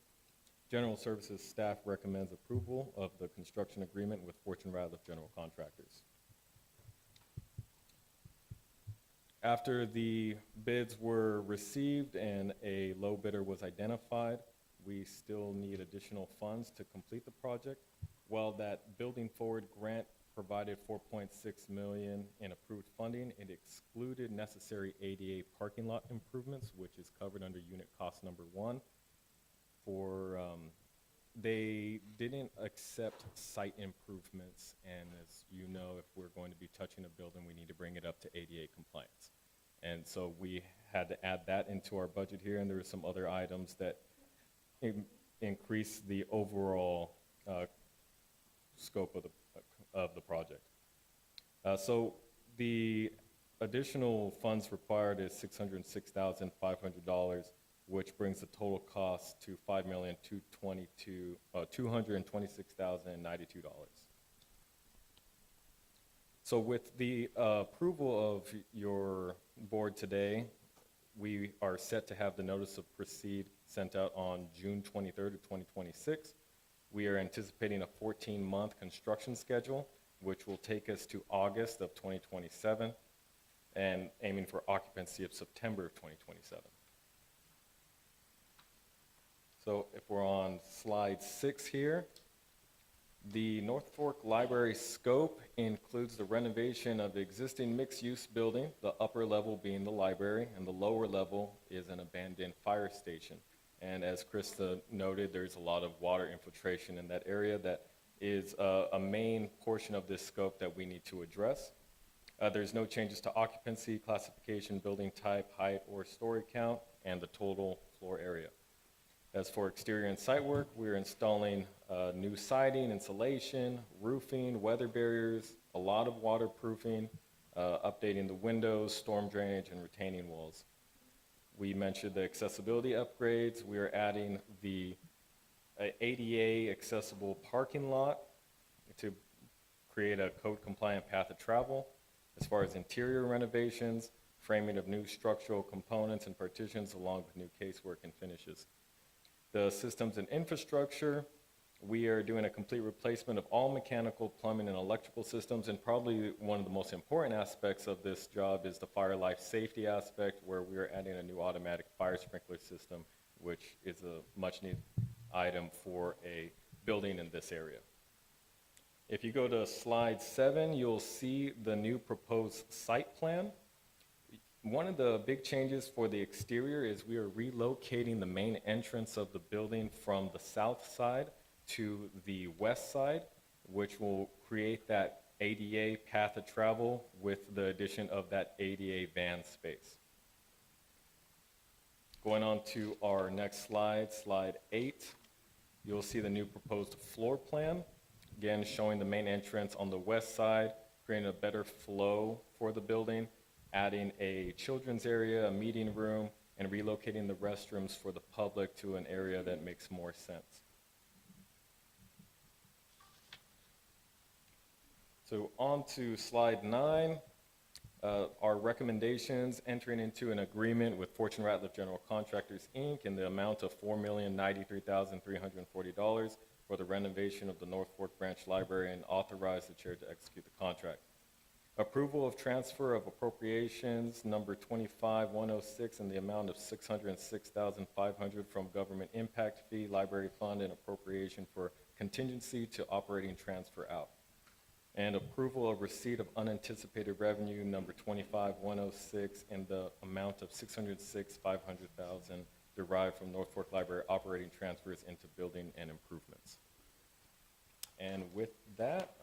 [SPEAKER 21] General Services staff recommends approval of the construction agreement with Fortune Ratliff General Contractors. After the bids were received and a low bidder was identified, we still need additional funds to complete the project. While that Building Forward grant provided $4.6 million in approved funding, it excluded necessary ADA parking lot improvements, which is covered under unit cost number 1. They didn't accept site improvements, and as you know, if we're going to be touching a building, we need to bring it up to ADA compliance. And so we had to add that into our budget here, and there were some other items that increase the overall scope of the project. So the additional funds required is $606,500, which brings the total cost to $226,092. So with the approval of your board today, we are set to have the notice of proceed sent out on June 23rd of 2026. We are anticipating a 14-month construction schedule, which will take us to August of 2027, and aiming for occupancy of September of 2027. So if we're on slide 6 here, the North Fork Library scope includes the renovation of the existing mixed-use building, the upper level being the library, and the lower level is an abandoned fire station. And as Krista noted, there's a lot of water infiltration in that area that is a main portion of this scope that we need to address. There's no changes to occupancy, classification, building type, height, or story count, and the total floor area. As for exterior and site work, we're installing new siding, insulation, roofing, weather barriers, a lot of waterproofing, updating the windows, storm drainage, and retaining walls. We mentioned the accessibility upgrades. We are adding the ADA accessible parking lot to create a code-compliant path of travel. As far as interior renovations, framing of new structural components and partitions, along with new casework and finishes. The systems and infrastructure, we are doing a complete replacement of all mechanical, plumbing, and electrical systems, and probably one of the most important aspects of this job is the fire life safety aspect, where we are adding a new automatic fire sprinkler system, which is a much-needed item for a building in this area. If you go to slide 7, you'll see the new proposed site plan. One of the big changes for the exterior is we are relocating the main entrance of the building from the south side to the west side, which will create that ADA path of travel with the addition of that ADA van space. Going on to our next slide, slide 8, you'll see the new proposed floor plan. Again, showing the main entrance on the west side, creating a better flow for the building, adding a children's area, a meeting room, and relocating the restrooms for the public to an area that makes more sense. So on to slide 9, our recommendations: entering into an agreement with Fortune Ratliff General Contractors, Inc. in the amount of $4,093,340 for the renovation of the North Fork Branch Library, and authorize the chair to execute the contract. Approval of transfer of appropriations number 25106 in the amount of $606,500 from government impact fee, library fund, and appropriation for contingency to operating transfer out. And approval of receipt of unanticipated revenue number 25106 in the amount of $606,500 derived from North Fork Library operating transfers into building and improvements. And with that,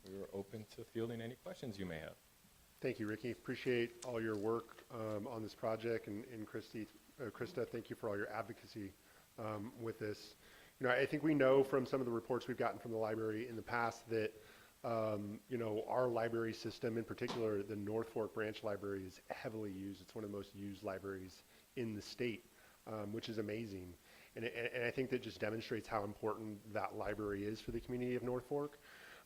[SPEAKER 21] we are open to fielding any questions you may have.
[SPEAKER 1] Thank you, Ricky. Appreciate all your work on this project, and Krista, thank you for all your advocacy with this. You know, I think we know from some of the reports we've gotten from the library in the past that you know, our library system, in particular the North Fork Branch Library, is heavily used. It's one of the most used libraries in the state, which is amazing. And I think that just demonstrates how important that library is for the community of North Fork.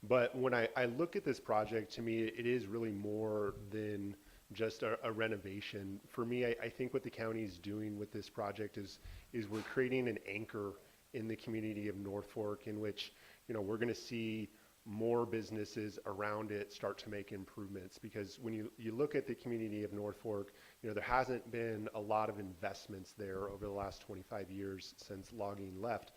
[SPEAKER 1] But when I look at this project, to me, it is really more than just a renovation. For me, I think what the county is doing with this project is we're creating an anchor in the community of North Fork, in which, you know, we're going to see more businesses around it start to make improvements. Because when you look at the community of North Fork, you know, there hasn't been a lot of investments there over the last 25 years since logging left.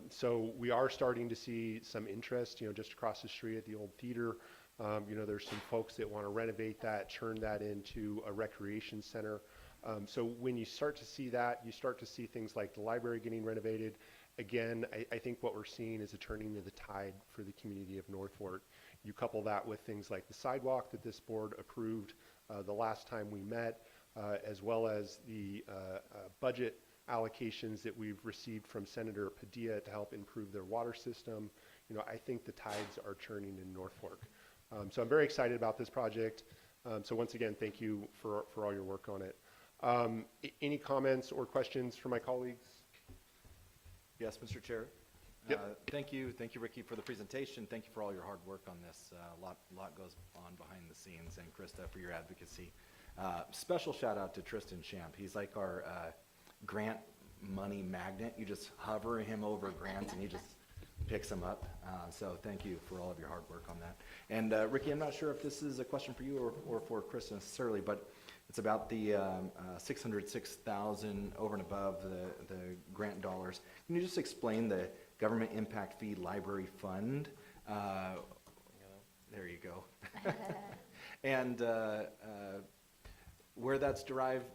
[SPEAKER 1] So we are starting to see some interest, you know, just across the street at the old theater. You know, there's some folks that want to renovate that, turn that into a recreation center. So when you start to see that, you start to see things like the library getting renovated. Again, I think what we're seeing is a turning of the tide for the community of North Fork. You couple that with things like the sidewalk that this board approved the last time we met, as well as the budget allocations that we've received from Senator Padilla to help improve their water system. You know, I think the tides are turning in North Fork. So I'm very excited about this project. So once again, thank you for all your work on it. Any comments or questions from my colleagues?
[SPEAKER 10] Yes, Mr. Chair.
[SPEAKER 1] Yep.
[SPEAKER 10] Thank you, Ricky, for the presentation. Thank you for all your hard work on this. A lot goes on behind the scenes, and Krista for your advocacy. Special shout out to Tristan Champ. He's like our grant money magnet. You just hover him over grants and he just picks them up. So thank you for all of your hard work on that. And Ricky, I'm not sure if this is a question for you or for Chris necessarily, but it's about the $606,000 over and above the grant dollars. Can you just explain the Government Impact Fee Library Fund? There you go. And where that's derived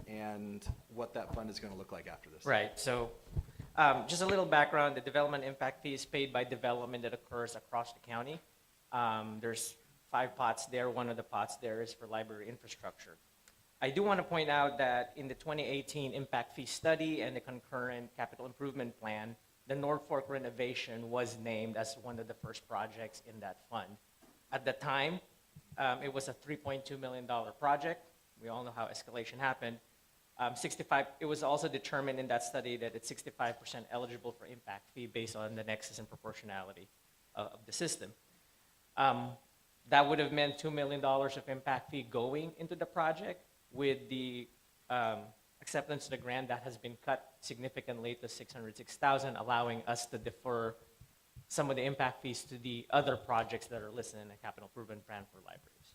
[SPEAKER 10] and what that fund is going to look like after this.
[SPEAKER 4] Right. So just a little background. The development impact fee is paid by development that occurs across the county. There's 5 pots there. One of the pots there is for library infrastructure. I do want to point out that in the 2018 impact fee study and the concurrent capital improvement plan, the North Fork renovation was named as one of the first projects in that fund. At the time, it was a $3.2 million project. We all know how escalation happened. It was also determined in that study that it's 65% eligible for impact fee based on the nexus and proportionality of the system. That would have meant $2 million of impact fee going into the project. With the acceptance of the grant, that has been cut significantly to $606,000, allowing us to defer some of the impact fees to the other projects that are listed in the capital improvement plan for libraries.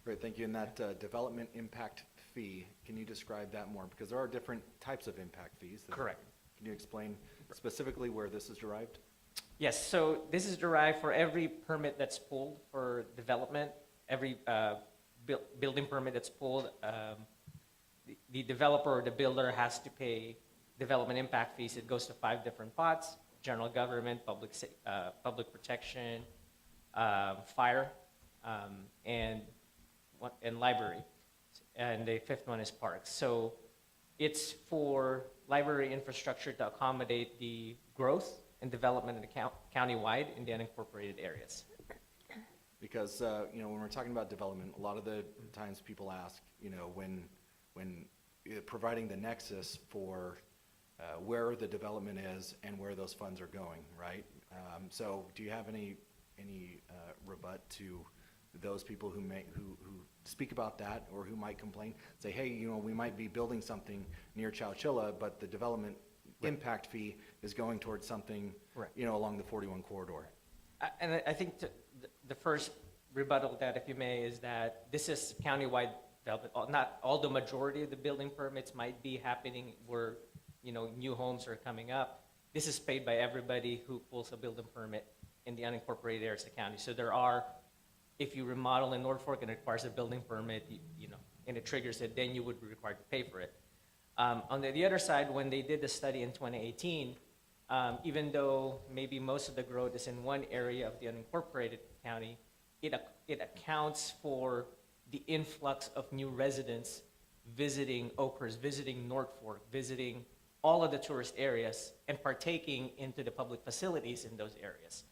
[SPEAKER 10] Great, thank you. And that development impact fee, can you describe that more? Because there are different types of impact fees.
[SPEAKER 4] Correct.
[SPEAKER 10] Can you explain specifically where this is derived?
[SPEAKER 4] Yes, so this is derived for every permit that's pulled for development, every building permit that's pulled, the developer or the builder has to pay development impact fees. It goes to 5 different pots: general government, public protection, fire, and library. And the 5th one is parks. So it's for library infrastructure to accommodate the growth and development of the county-wide in the unincorporated areas.
[SPEAKER 10] Because when we're talking about development, a lot of the times people ask, when providing the nexus for where the development is and where those funds are going, right? So do you have any rebut to those people who speak about that or who might complain, say, hey, we might be building something near Chowchilla, but the development impact fee is going towards something, along the 41 corridor.
[SPEAKER 4] And I think the first rebuttal that, if you may, is that this is countywide development. Not all the majority of the building permits might be happening where, new homes are coming up. This is paid by everybody who pulls a building permit in the unincorporated areas of the county. So there are, if you remodel in North Fork and it requires a building permit, and it triggers it, then you would be required to pay for it. On the other side, when they did the study in 2018, even though maybe most of the growth is in one area of the unincorporated county, it accounts for the influx of new residents visiting Oakhurst, visiting North Fork, visiting all of the tourist areas, and partaking into the public facilities in those areas.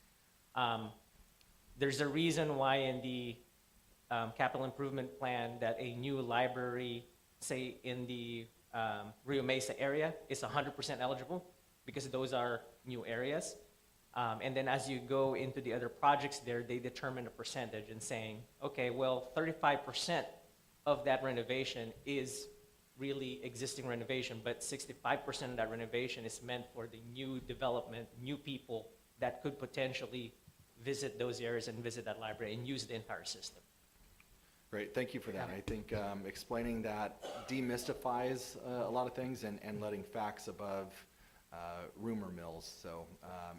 [SPEAKER 4] There's a reason why in the capital improvement plan that a new library, say in the Rio Mesa area, is 100% eligible, because those are new areas. And then as you go into the other projects there, they determine a percentage and saying, okay, well, 35% of that renovation is really existing renovation, but 65% of that renovation is meant for the new development, new people that could potentially visit those areas and visit that library and use the entire system.
[SPEAKER 10] Great, thank you for that. I think explaining that demystifies a lot of things and letting facts above rumor mills. So,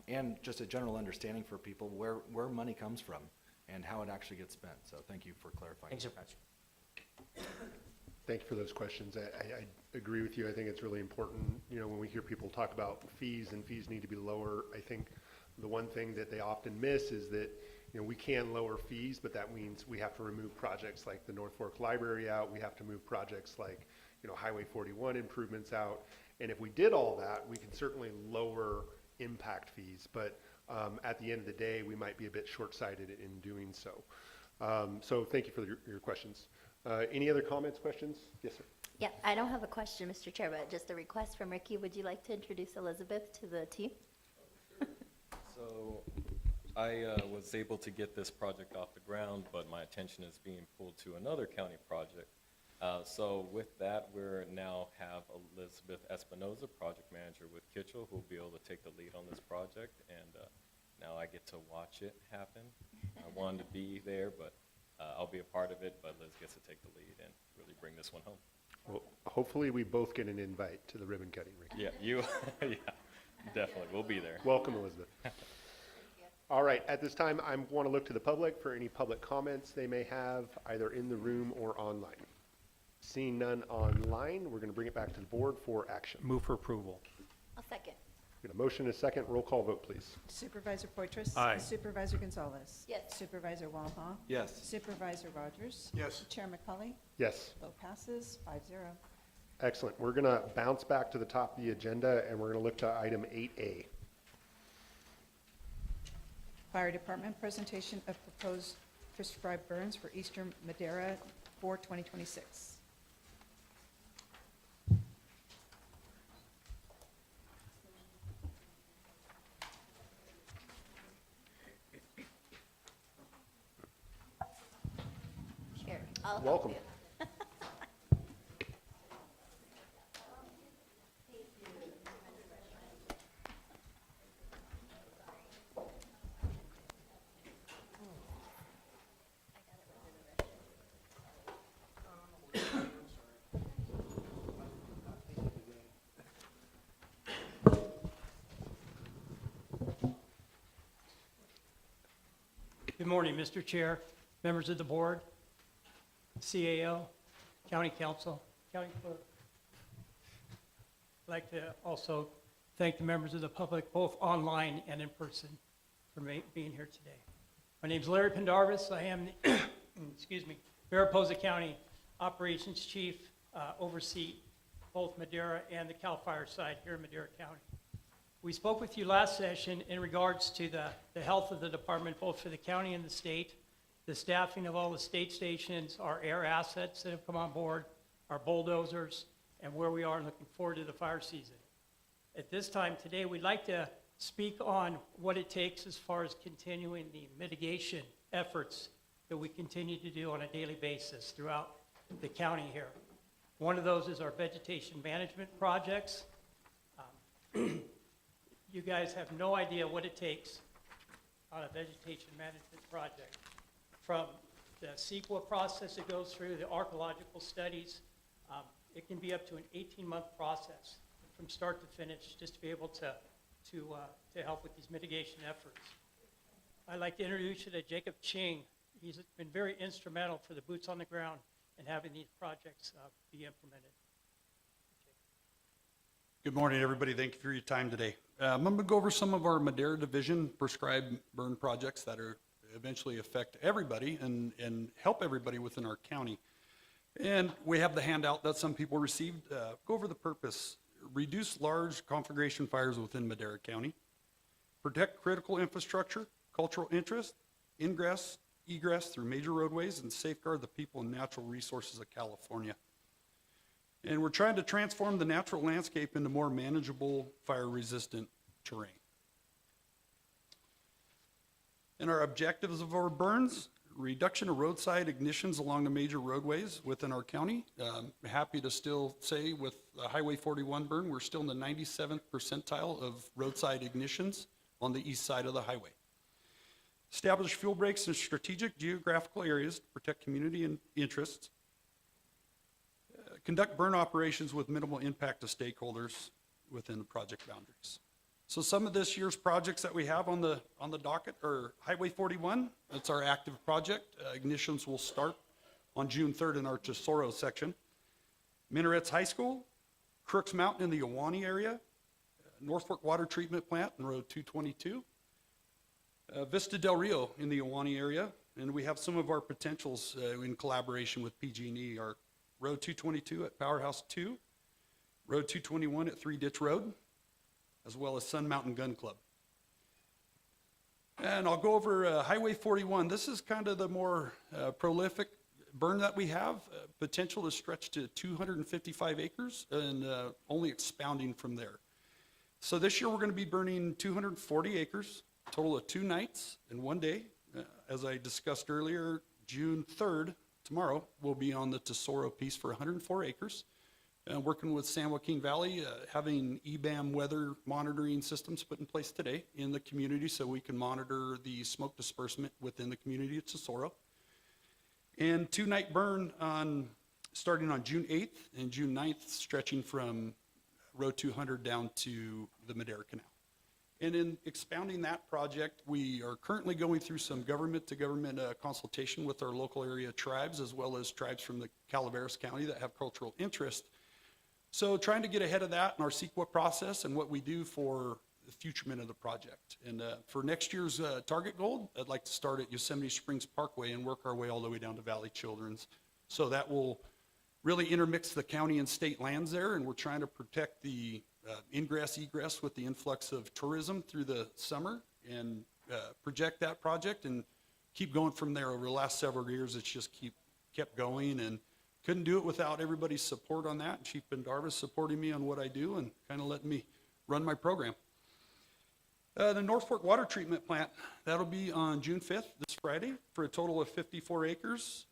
[SPEAKER 10] and just a general understanding for people where money comes from and how it actually gets spent. So thank you for clarifying.
[SPEAKER 4] Thanks so much.
[SPEAKER 1] Thank you for those questions. I agree with you. I think it's really important, when we hear people talk about fees and fees need to be lower, I think the one thing that they often miss is that, we can lower fees, but that means we have to remove projects like the North Fork Library out. We have to move projects like, Highway 41 improvements out. And if we did all that, we can certainly lower impact fees. But at the end of the day, we might be a bit short-sighted in doing so. So thank you for your questions. Any other comments, questions? Yes, sir.
[SPEAKER 14] Yeah, I don't have a question, Mr. Chair, but just a request from Ricky. Would you like to introduce Elizabeth to the team?
[SPEAKER 21] So I was able to get this project off the ground, but my attention is being pulled to another county project. So with that, we're now have Elizabeth Espinoza, project manager with Kitchell, who will be able to take the lead on this project. And now I get to watch it happen. I wanted to be there, but I'll be a part of it. But Liz gets to take the lead and really bring this one home.
[SPEAKER 1] Well, hopefully we both get an invite to the ribbon cutting, Rick.
[SPEAKER 21] Yeah, you, yeah, definitely. We'll be there.
[SPEAKER 1] Welcome, Elizabeth. All right, at this time, I want to look to the public for any public comments they may have, either in the room or online. Seeing none online, we're going to bring it back to the board for action.
[SPEAKER 3] Move for approval.
[SPEAKER 14] I'll second.
[SPEAKER 1] We got a motion and a second. Roll call vote, please.
[SPEAKER 8] Supervisor Poitras?
[SPEAKER 3] Aye.
[SPEAKER 8] Supervisor Gonzalez?
[SPEAKER 14] Yes.
[SPEAKER 8] Supervisor Walha?
[SPEAKER 10] Yes.
[SPEAKER 8] Supervisor Rogers?
[SPEAKER 16] Yes.
[SPEAKER 8] Chair McCauley?
[SPEAKER 1] Yes.
[SPEAKER 8] Vote passes 5-0.
[SPEAKER 1] Excellent. We're going to bounce back to the top of the agenda, and we're going to look to item 8A.
[SPEAKER 8] Fire Department presentation of proposed prescribed burns for Eastern Madera for 2026.
[SPEAKER 14] Here, I'll help
[SPEAKER 1] Welcome.
[SPEAKER 14] you.
[SPEAKER 6] Good morning, Mr. Chair, members of the board, CAO, County Council, County Clerk. I'd like to also thank the members of the public, both online and in person, for being here today. My name is Larry Pendarvis. I am, the excuse me, Mariposa County Operations Chief, oversee both Madera and the CAL FIRE side here in Madera County. We spoke with you last session in regards to the health of the department, both for the county and the state, the staffing of all the state stations, our air assets that have come on board, our bulldozers, and where we are looking forward to the fire season. At this time today, we'd like to speak on what it takes as far as continuing the mitigation efforts that we continue to do on a daily basis throughout the county here. One of those is our vegetation management projects. You guys have no idea what it takes on a vegetation management project. From the CEQA process it goes through, the archaeological studies, it can be up to an 18-month process from start to finish just to be able to help with these mitigation efforts. I'd like to introduce you to Jacob Ching. He's been very instrumental for the boots on the ground and having these projects be implemented.
[SPEAKER 22] Good morning, everybody. Thank you for your time today. I'm going to go over some of our Madera Division prescribed burn projects that are eventually affect everybody and help everybody within our county. And we have the handout that some people received. Go over the purpose. Reduce large conflagration fires within Madera County. Protect critical infrastructure, cultural interest, ingress, egress through major roadways, and safeguard the people and natural resources of California. And we're trying to transform the natural landscape into more manageable, fire-resistant terrain. And our objectives of our burns: reduction of roadside ignitions along the major roadways within our county. Happy to still say with the Highway 41 burn, we're still in the 97th percentile of roadside ignitions on the east side of the highway. Establish fuel breaks in strategic geographical areas to protect community and interests. Conduct burn operations with minimal impact to stakeholders within the project boundaries. So some of this year's projects that we have on the docket are Highway 41. That's our active project. Ignitions will start on June 3rd in our Tesoro section. Minarets High School, Crooks Mountain in the Ahwahnee area, North Fork Water Treatment Plant in Road 222, Vista Del Rio in the Ahwahnee area, and we have some of our potentials in collaboration with PG&E, our Road 222 at Powerhouse 2, Road 221 at 3 Ditch Road, as well as Sun Mountain Gun Club. And I'll go over Highway 41. This is kind of the more prolific burn that we have. Potential to stretch to 255 acres and only expounding from there. So this year we're going to be burning 240 acres total of 2 nights and 1 day. As I discussed earlier, June 3rd, tomorrow, we'll be on the Tesoro piece for 104 acres. Working with San Joaquin Valley, having EBAM weather monitoring systems put in place today in the community so we can monitor the smoke disbursement within the community of Tesoro. And 2-night burn starting on June 8th and June 9th, stretching from Road 200 down to the Madera Canal. And in expounding that project, we are currently going through some government-to-government consultation with our local area tribes, as well as tribes from the Calaveras County that have cultural interest. So trying to get ahead of that in our CEQA process and what we do for the futurement of the project. And for next year's target goal, I'd like to start at Yosemite Springs Parkway and work our way all the way down to Valley Children's. So that will really intermix the county and state lands there, and we're trying to protect the ingress, egress with the influx of tourism through the summer and project that project and keep going from there. Over the last several years, it's just kept going, and couldn't do it without everybody's support on that. Chief Pendarvis supporting me on what I do and kind of letting me run my program. The North Fork Water Treatment Plant, that'll be on June 5th, this Friday, for a total of 54 acres.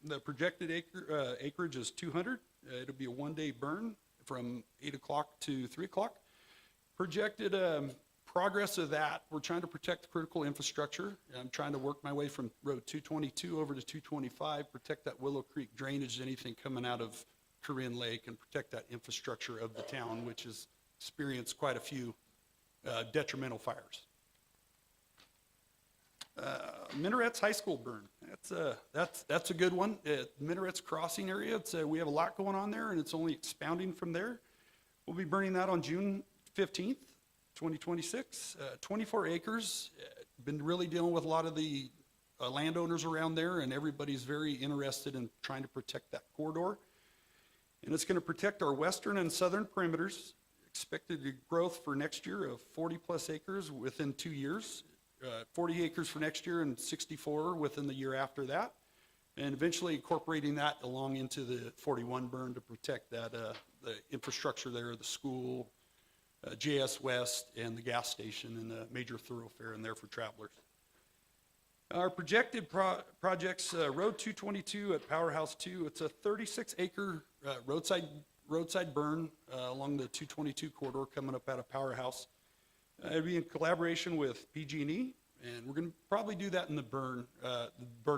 [SPEAKER 22] The projected acreage is 200. It'll be a 1-day burn from 8 o'clock to 3 o'clock. Projected progress of that, we're trying to protect critical infrastructure. I'm trying to work my way from Road 222 over to 225, protect that Willow Creek drainage, anything coming out of Corinne Lake, and protect that infrastructure of the town, which has experienced quite a few detrimental fires. Minarets High School burn. That's a good one. Minarets Crossing area. We have a lot going on there, and it's only expounding from there. We'll be burning that on June 15th, 2026. 24 acres. Been really dealing with a lot of the landowners around there, and everybody's very interested in trying to protect that corridor. And it's going to protect our western and southern perimeters. Expected growth for next year of 40+ acres within 2 years. 40 acres for next year and 64 within the year after that, and eventually incorporating that along into the 41 burn to protect that the infrastructure there, the school, JS West, and the gas station, and the major thoroughfare in there for travelers. Our projected projects, Road 222 at Powerhouse 2, it's a 36-acre roadside burn along the 222 corridor coming up out of Powerhouse. It'll be in collaboration with PG&E, and we're going to probably do that in the burn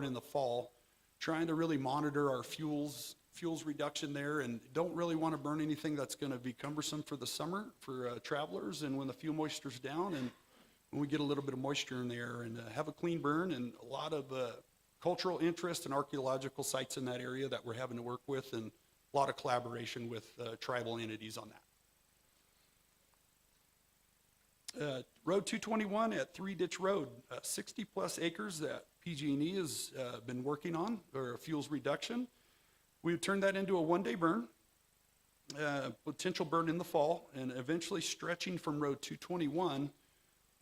[SPEAKER 22] in the fall, trying to really monitor our fuels reduction there, and don't really want to burn anything that's going to be cumbersome for the summer for travelers, and when the fuel moisture's down and when we get a little bit of moisture in the air, and have a clean burn, and a lot of cultural interest and archaeological sites in that area that we're having to work with, and a lot of collaboration with tribal entities on that. Road 221 at 3 Ditch Road, 60+ acres that PG&E has been working on, or fuels reduction. We've turned that into a 1-day burn, potential burn in the fall, and eventually stretching from Road 221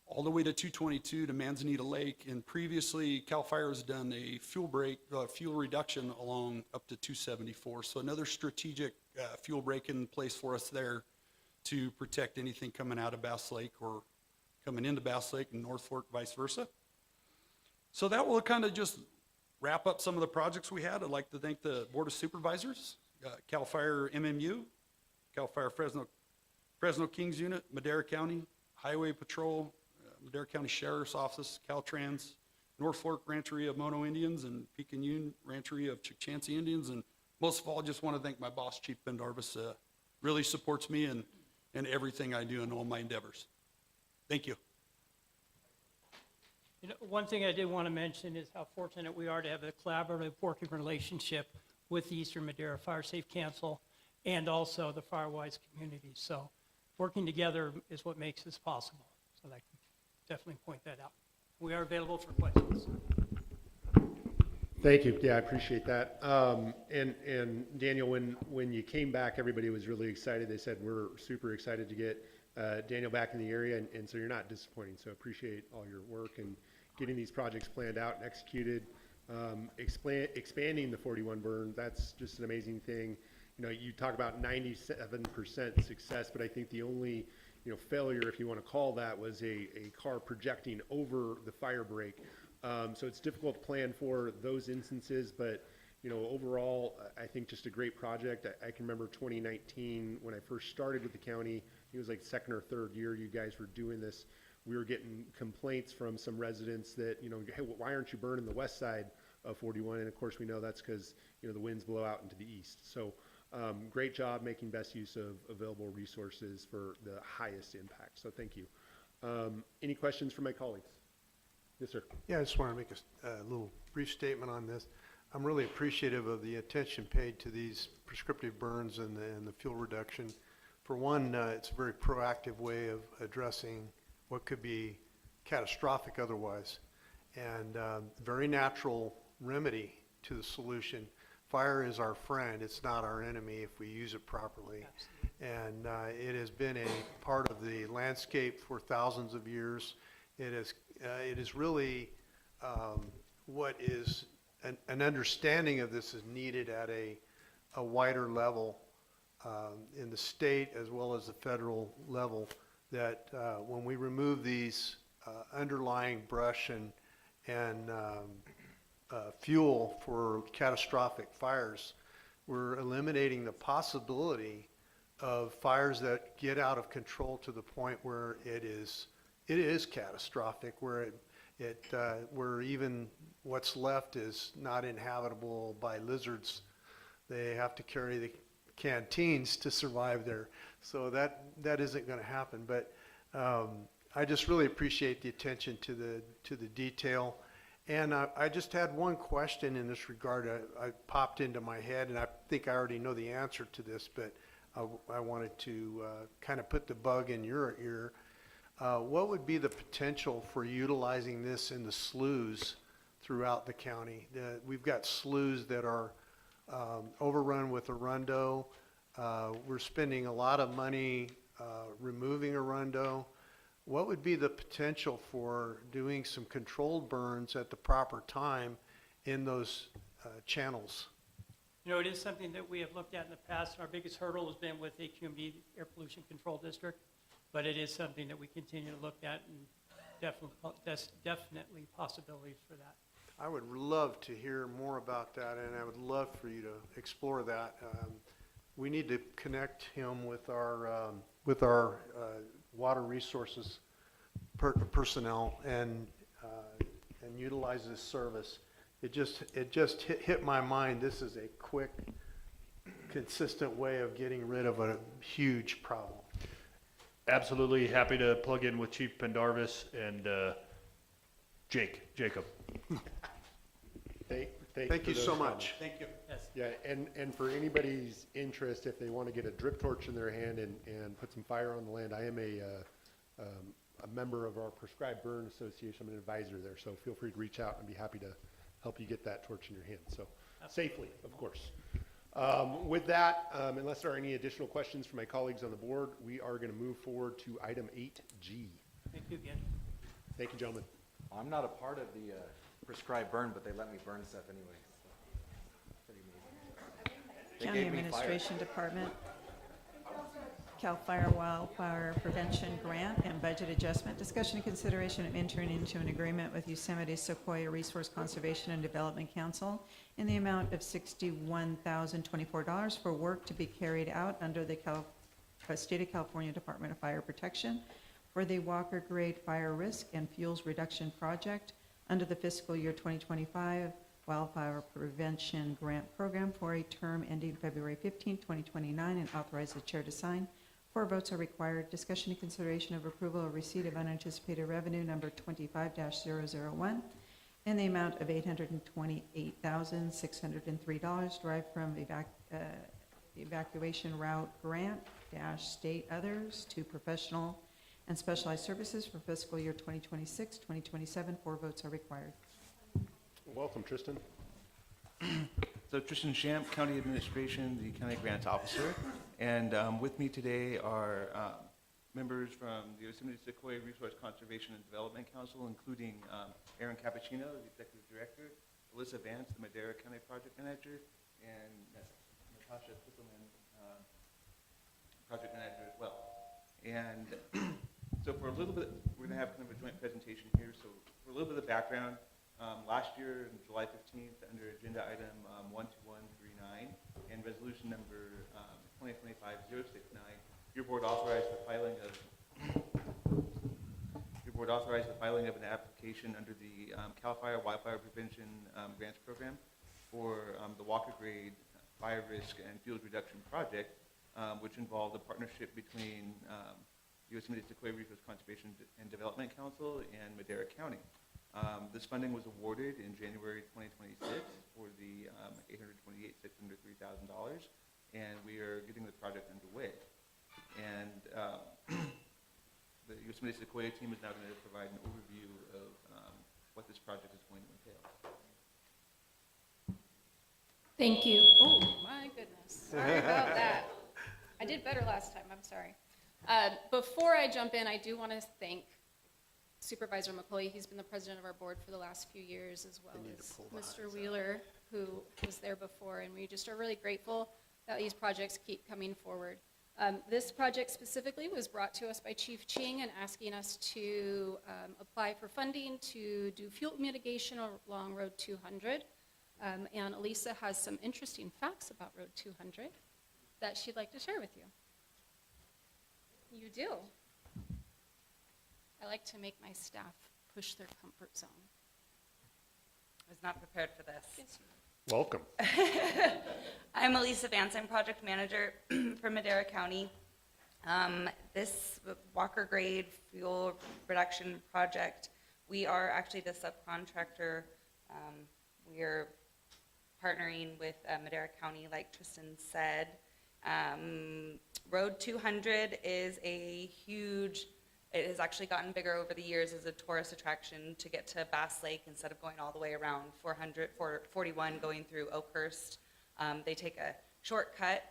[SPEAKER 22] all the way to 222 to Manzanita Lake. And previously, CAL FIRE has done a fuel reduction along up to 274. So another strategic fuel break in place for us there to protect anything coming out of Bass Lake or coming into Bass Lake and North Fork, vice versa. So that will kind of just wrap up some of the projects we had. I'd like to thank the Board of Supervisors, CAL FIRE MMU, CAL FIRE Fresno Kings Unit, Madera County, Highway Patrol, Madera County Sheriff's Office, Caltrans, North Fork Rancheria of Mono Indians, and Pekin Rancheria of Chukchansi Indians. And most of all, just want to thank my boss, Chief Pendarvis, really supports me in everything I do in all my endeavors. Thank you.
[SPEAKER 6] You know, one thing I did want to mention is how fortunate we are to have a collaborative working relationship with the Eastern Madera Fire Safe Council and also the Firewise community. So working together is what makes this possible. So I can definitely point that out. We are available for questions.
[SPEAKER 1] Thank you. Yeah, I appreciate that. And Daniel, when you came back, everybody was really excited. They said, we're super excited to get Daniel back in the area, and so you're not disappointing. So appreciate all your work and getting these projects planned out and executed. Expanding the 41 burn, that's just an amazing thing. You know, you talk about 97% success, but I think the only failure, if you want to call that, was a car projecting over the fire break. So it's difficult to plan for those instances, but overall, I think just a great project. I can remember 2019 when I first started with the county. It was like second or third year you guys were doing this. We were getting complaints from some residents that, hey, why aren't you burning the west side of 41? And of course we know that's because, the winds blow out into the east. So great job making best use of available resources for the highest impact. So thank you. Any questions from my colleagues? Yes, sir.
[SPEAKER 16] Yeah, I just want to make a little brief statement on this. I'm really appreciative of the attention paid to these prescriptive burns and the fuel reduction. For one, it's a very proactive way of addressing what could be catastrophic otherwise, and very natural remedy to the solution. Fire is our friend, it's not our enemy if we use it properly. Absolutely. And it has been a part of the landscape for thousands of years. It is really what is an understanding of this is needed at a wider level in the state as well as the federal level, that when we remove these underlying brush and fuel for catastrophic fires, we're eliminating the possibility of fires that get out of control to the point where it is catastrophic, where where even what's left is not inhabitable by lizards. They have to carry the canteens to survive there. So that isn't going to happen. But I just really appreciate the attention to the detail. And I just had one question in this regard. I popped into my head, and I think I already know the answer to this, but I wanted to kind of put the bug in your ear. What would be the potential for utilizing this in the sloughs throughout the county? We've got sloughs that are overrun with arundo. We're spending a lot of money removing arundo. What would be the potential for doing some controlled burns at the proper time in those channels?
[SPEAKER 6] It is something that we have looked at in the past. Our biggest hurdle has been with AQMD, Air Pollution Control District, but it is something that we continue to look at, and definitely possibilities for that.
[SPEAKER 16] I would love to hear more about that, and I would love for you to explore that. We need to connect him with our water resources personnel and utilize this service. It just hit my mind. This is a quick, consistent way of getting rid of a huge problem.
[SPEAKER 2] Absolutely happy to plug in with Chief Pendarvis and Jacob.
[SPEAKER 16] Thank you so much.
[SPEAKER 6] Thank you. Yes.
[SPEAKER 1] Yeah, and for anybody's interest, if they want to get a drip torch in their hand and put some fire on the land, I am a member of our Prescribed Burn Association. I'm an advisor there, so feel free to reach out and be happy to help you get that torch in your hand. So safely, of course. With that, unless there are any additional questions from my colleagues on the board, we are going to move forward to item 8G.
[SPEAKER 6] Thank you again.
[SPEAKER 1] Thank you, gentlemen.
[SPEAKER 10] I'm not a part of the prescribed burn, but they let me burn stuff anyway. So. Pretty amazing.
[SPEAKER 8] County Administration Department, CAL FIRE Wildfire Prevention Grant and Budget Adjustment. Discussion and consideration of entering into an agreement with Yosemite Sequoia Resource Conservation and Development Council in the amount of $61,024 for work to be carried out under the State of California Department of Fire Protection for the Walker Grade Fire Risk and Fuels Reduction Project under the fiscal year 2025 Wildfire Prevention Grant Program for a term ending February 15, 2029, and authorize the chair to sign. 4 votes are required. Discussion and consideration of approval of receipt of unanticipated revenue number 25-001 in the amount of $828,603 derived from evacuation route grant state others to professional and specialized services for fiscal year 2026-2027. 4 votes are required.
[SPEAKER 1] Welcome, Tristan.
[SPEAKER 7] So Tristan Champ, County Administration, the County Grants Officer, and with me today are members from the Yosemite Sequoia Resource Conservation and Development Council, including Aaron Cappuccino, the Executive Director, Alyssa Vance, the Madera County Project Manager, and Natasha Kuckelman, Project Manager as well. And so for a little bit, we're going to have kind of a joint presentation here. So for a little bit of background, last year, on July 15th, under agenda item 12139 and resolution number 2025-069, your board authorized the filing of an application under the CAL FIRE Wildfire Prevention Grants Program for the Walker Grade Fire Risk and Fuel Reduction Project, which involved a partnership between Yosemite Sequoia Resource Conservation and Development Council and Madera County. This funding was awarded in January 2026 for the $828,603,000, and we are getting the project underway. And the Yosemite Sequoia team is now going to provide an overview of what this project is going to entail.
[SPEAKER 19] Thank you. Oh, my goodness. Sorry about that. I did better last time. I'm sorry. Before I jump in, I do want to thank Supervisor McCoy. He's been the president of our board for the last few years, as well as Mr. Wheeler, who was there before. And we just are really grateful that these projects keep coming forward. This project specifically was brought to us by Chief Ching and asking us to apply for funding to do fuel mitigation along Road 200. And Elisa has some interesting facts about Road 200 that she'd like to share with you. You do. I like to make my staff push their comfort zone.
[SPEAKER 12] I was not prepared for this.
[SPEAKER 19] Yes,
[SPEAKER 1] Welcome.
[SPEAKER 12] I'm Elisa Vance. I'm project manager for Madera County. This Walker Grade Fuel Reduction Project, we are actually the subcontractor. We are partnering with Madera County, like Tristan said. Road 200 is a huge, it has actually gotten bigger over the years as a tourist attraction to get to Bass Lake instead of going all the way around 441 going through Oakhurst. They take a shortcut,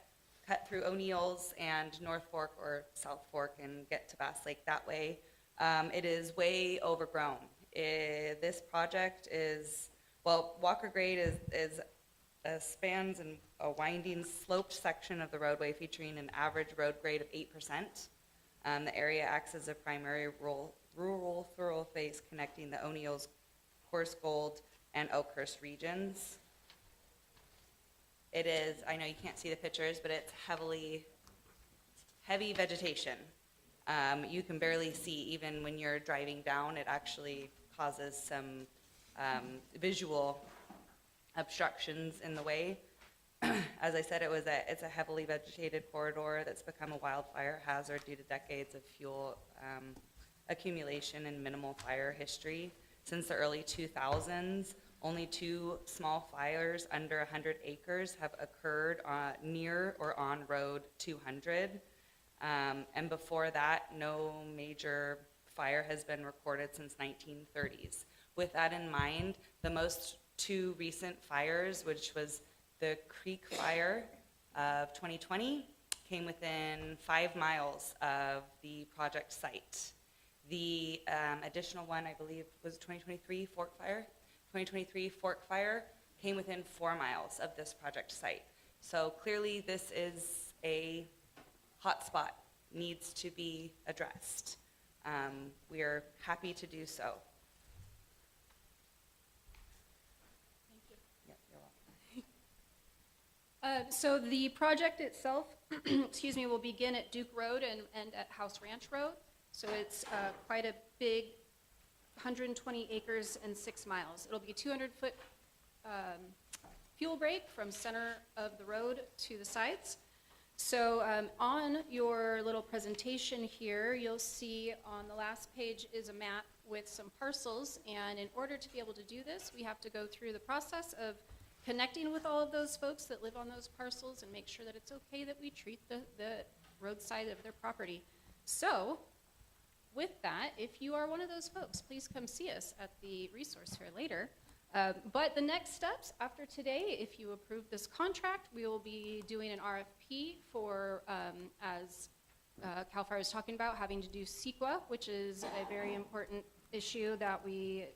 [SPEAKER 12] cut through O'Neill's and North Fork or South Fork and get to Bass Lake that way. It is way overgrown. This project is, well, Walker Grade is spans and a winding sloped section of the roadway featuring an average road grade of 8%. The area acts as a primary rural thoroughfare connecting the O'Neill's, Coarse Gold, and Oakhurst regions. It is, I know you can't see the pictures, but it's heavy vegetation. You can barely see even when you're driving down. It actually causes some visual obstructions in the way. As I said, it's a heavily vegetated corridor that's become a wildfire hazard due to decades of fuel accumulation and minimal fire history. Since the early 2000s, only 2 small fires under 100 acres have occurred near or on Road 200. And before that, no major fire has been recorded since 1930s. With that in mind, the most 2 recent fires, which was the Creek Fire of 2020, came within 5 miles of the project site. The additional one, I believe, was 2023 Fork Fire. 2023 Fork Fire came within 4 miles of this project site. So clearly this is a hot spot, needs to be addressed. We are happy to do so.
[SPEAKER 19] So the project itself, excuse me, will begin at Duke Road and at House Ranch Road. So it's quite a big 120 acres and 6 miles. It'll be a 200-foot fuel break from center of the road to the sides. So on your little presentation here, you'll see on the last page is a map with some parcels. And in order to be able to do this, we have to go through the process of connecting with all of those folks that live on those parcels and make sure that it's okay that we treat the roadside of their property. So with that, if you are one of those folks, please come see us at the resource fair later. But the next steps after today, if you approve this contract, we will be doing an RFP for, as CAL FIRE was talking about, having to do CEQA, which is a very important issue that we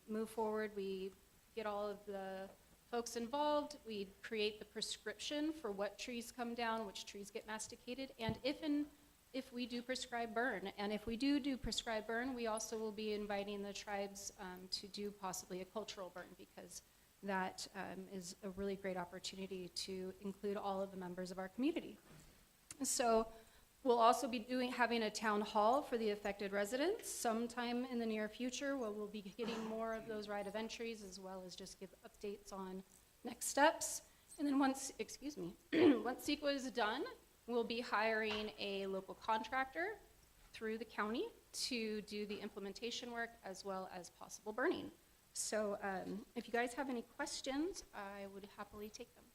[SPEAKER 19] move forward. We get all of the folks involved. We create the prescription for what trees come down, which trees get masticated, and if in if we do prescribe burn. And if we do prescribe burn, we also will be inviting the tribes to do possibly a cultural burn, because that is a really great opportunity to include all of the members of our community. So we'll also be having a town hall for the affected residents sometime in the near future, where we'll be getting more of those right of entries, as well as just give updates on next steps. And then once CEQA is done, we'll be hiring a local contractor through the county to do the implementation work as well as possible burning. So if you guys have any questions, I would happily take them.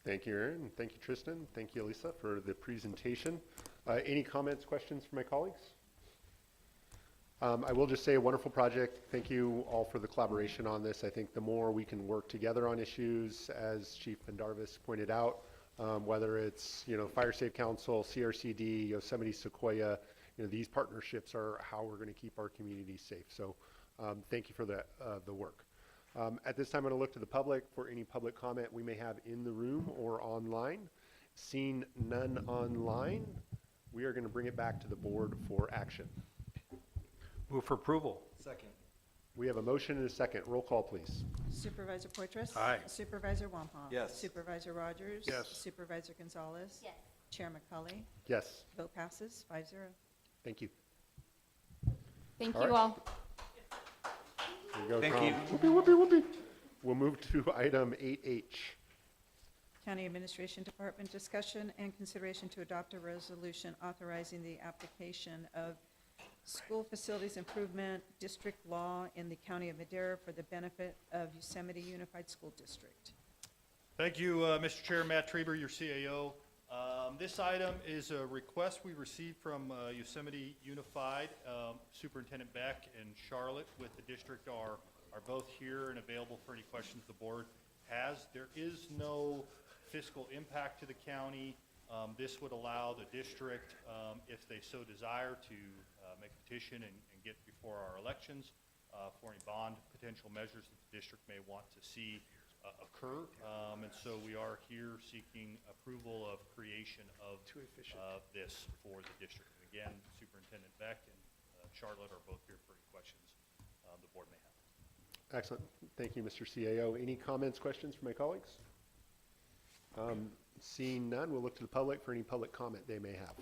[SPEAKER 1] Thank you, Aaron. Thank you, Tristan. Thank you, Elisa, for the presentation. Any comments, questions from my colleagues? I will just say a wonderful project. Thank you all for the collaboration on this. I think the more we can work together on issues, as Chief Pendarvis pointed out, whether it's, Fire Safe Council, CRCD, Yosemite Sequoia, these partnerships are how we're going to keep our communities safe. So thank you for the work. At this time, I'm going to look to the public for any public comment we may have in the room or online. Seeing none online, we are going to bring it back to the board for action.
[SPEAKER 3] Move for approval.
[SPEAKER 10] Second.
[SPEAKER 1] We have a motion and a second. Roll call, please.
[SPEAKER 8] Supervisor Poitras?
[SPEAKER 3] Aye.
[SPEAKER 8] Supervisor Wamhaugh?
[SPEAKER 10] Yes.
[SPEAKER 8] Supervisor Rogers?
[SPEAKER 16] Yes.
[SPEAKER 8] Supervisor Gonzalez?
[SPEAKER 14] Yes.
[SPEAKER 8] Chair McCully?
[SPEAKER 1] Yes.
[SPEAKER 8] Vote passes 5-0.
[SPEAKER 1] Thank you.
[SPEAKER 19] Thank
[SPEAKER 1] All
[SPEAKER 19] you
[SPEAKER 1] right.
[SPEAKER 19] all.
[SPEAKER 1] There you go,
[SPEAKER 7] Thank
[SPEAKER 1] Tom.
[SPEAKER 7] you.
[SPEAKER 1] Whoopee, whoopee, whoopee. We'll move to item 8H.
[SPEAKER 8] County Administration Department discussion and consideration to adopt a resolution authorizing the application of school facilities improvement district law in the County of Madera for the benefit of Yosemite Unified School District.
[SPEAKER 2] Thank you, Mr. Chair. Matt Treber, your CAO. This item is a request we received from Yosemite Unified. Superintendent Beck and Charlotte with the district are both here and available for any questions the board has. There is no fiscal impact to the county. This would allow the district, if they so desire, to make a petition and get before our elections for any bond potential measures that the district may want to see occur. And so we are here seeking approval of creation of this for the district. And again, Superintendent Beck and Charlotte are both here for any questions the board may have.
[SPEAKER 1] Excellent. Thank you, Mr. CAO. Any comments, questions from my colleagues? Seeing none, we'll look to the public for any public comment they may have.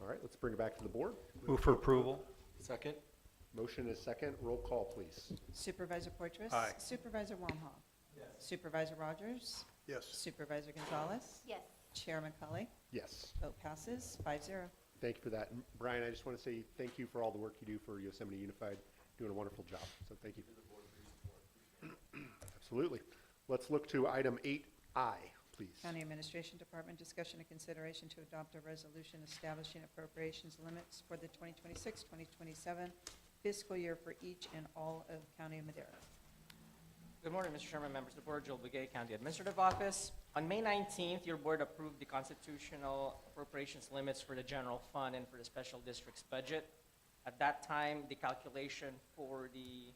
[SPEAKER 1] All right, let's bring it back to the board.
[SPEAKER 3] Move for approval.
[SPEAKER 10] Second.
[SPEAKER 1] Motion is second. Roll call, please.
[SPEAKER 8] Supervisor Poitras?
[SPEAKER 3] Aye.
[SPEAKER 8] Supervisor Wamhaugh? Yes. Supervisor Rogers?
[SPEAKER 16] Yes.
[SPEAKER 8] Supervisor Gonzalez?
[SPEAKER 14] Yes.
[SPEAKER 8] Chair McCully?
[SPEAKER 1] Yes.
[SPEAKER 8] Vote passes 5-0.
[SPEAKER 1] Thank you for that. And Brian, I just want to say thank you for all the work you do for Yosemite Unified. Doing a wonderful job. So thank you. Absolutely. Let's look to item 8I, please.
[SPEAKER 8] County Administration Department discussion and consideration to adopt a resolution establishing appropriations limits for the 2026-2027 fiscal year for each and all of County of Madera.
[SPEAKER 4] Good morning, Mr. Chairman, members of the board. Joel Begay, County Administrative Office. On May 19th, your board approved the constitutional appropriations limits for the general fund and for the special district's budget. At that time, the calculation for the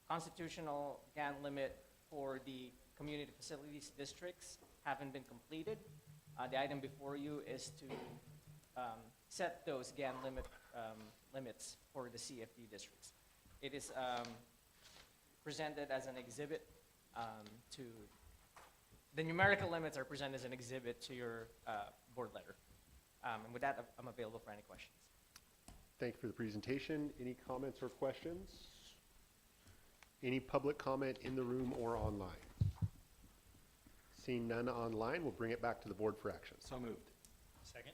[SPEAKER 4] constitutional GAN limit for the community facilities districts haven't been completed. The item before you is to set those GAN limits for the CFD districts. It is presented as an exhibit to, the numerical limits are presented as an exhibit to your board letter. And with that, I'm available for any questions.
[SPEAKER 1] Thank you for the presentation. Any comments or questions? Any public comment in the room or online? Seeing none online, we'll bring it back to the board for action.
[SPEAKER 10] So moved.
[SPEAKER 3] Second.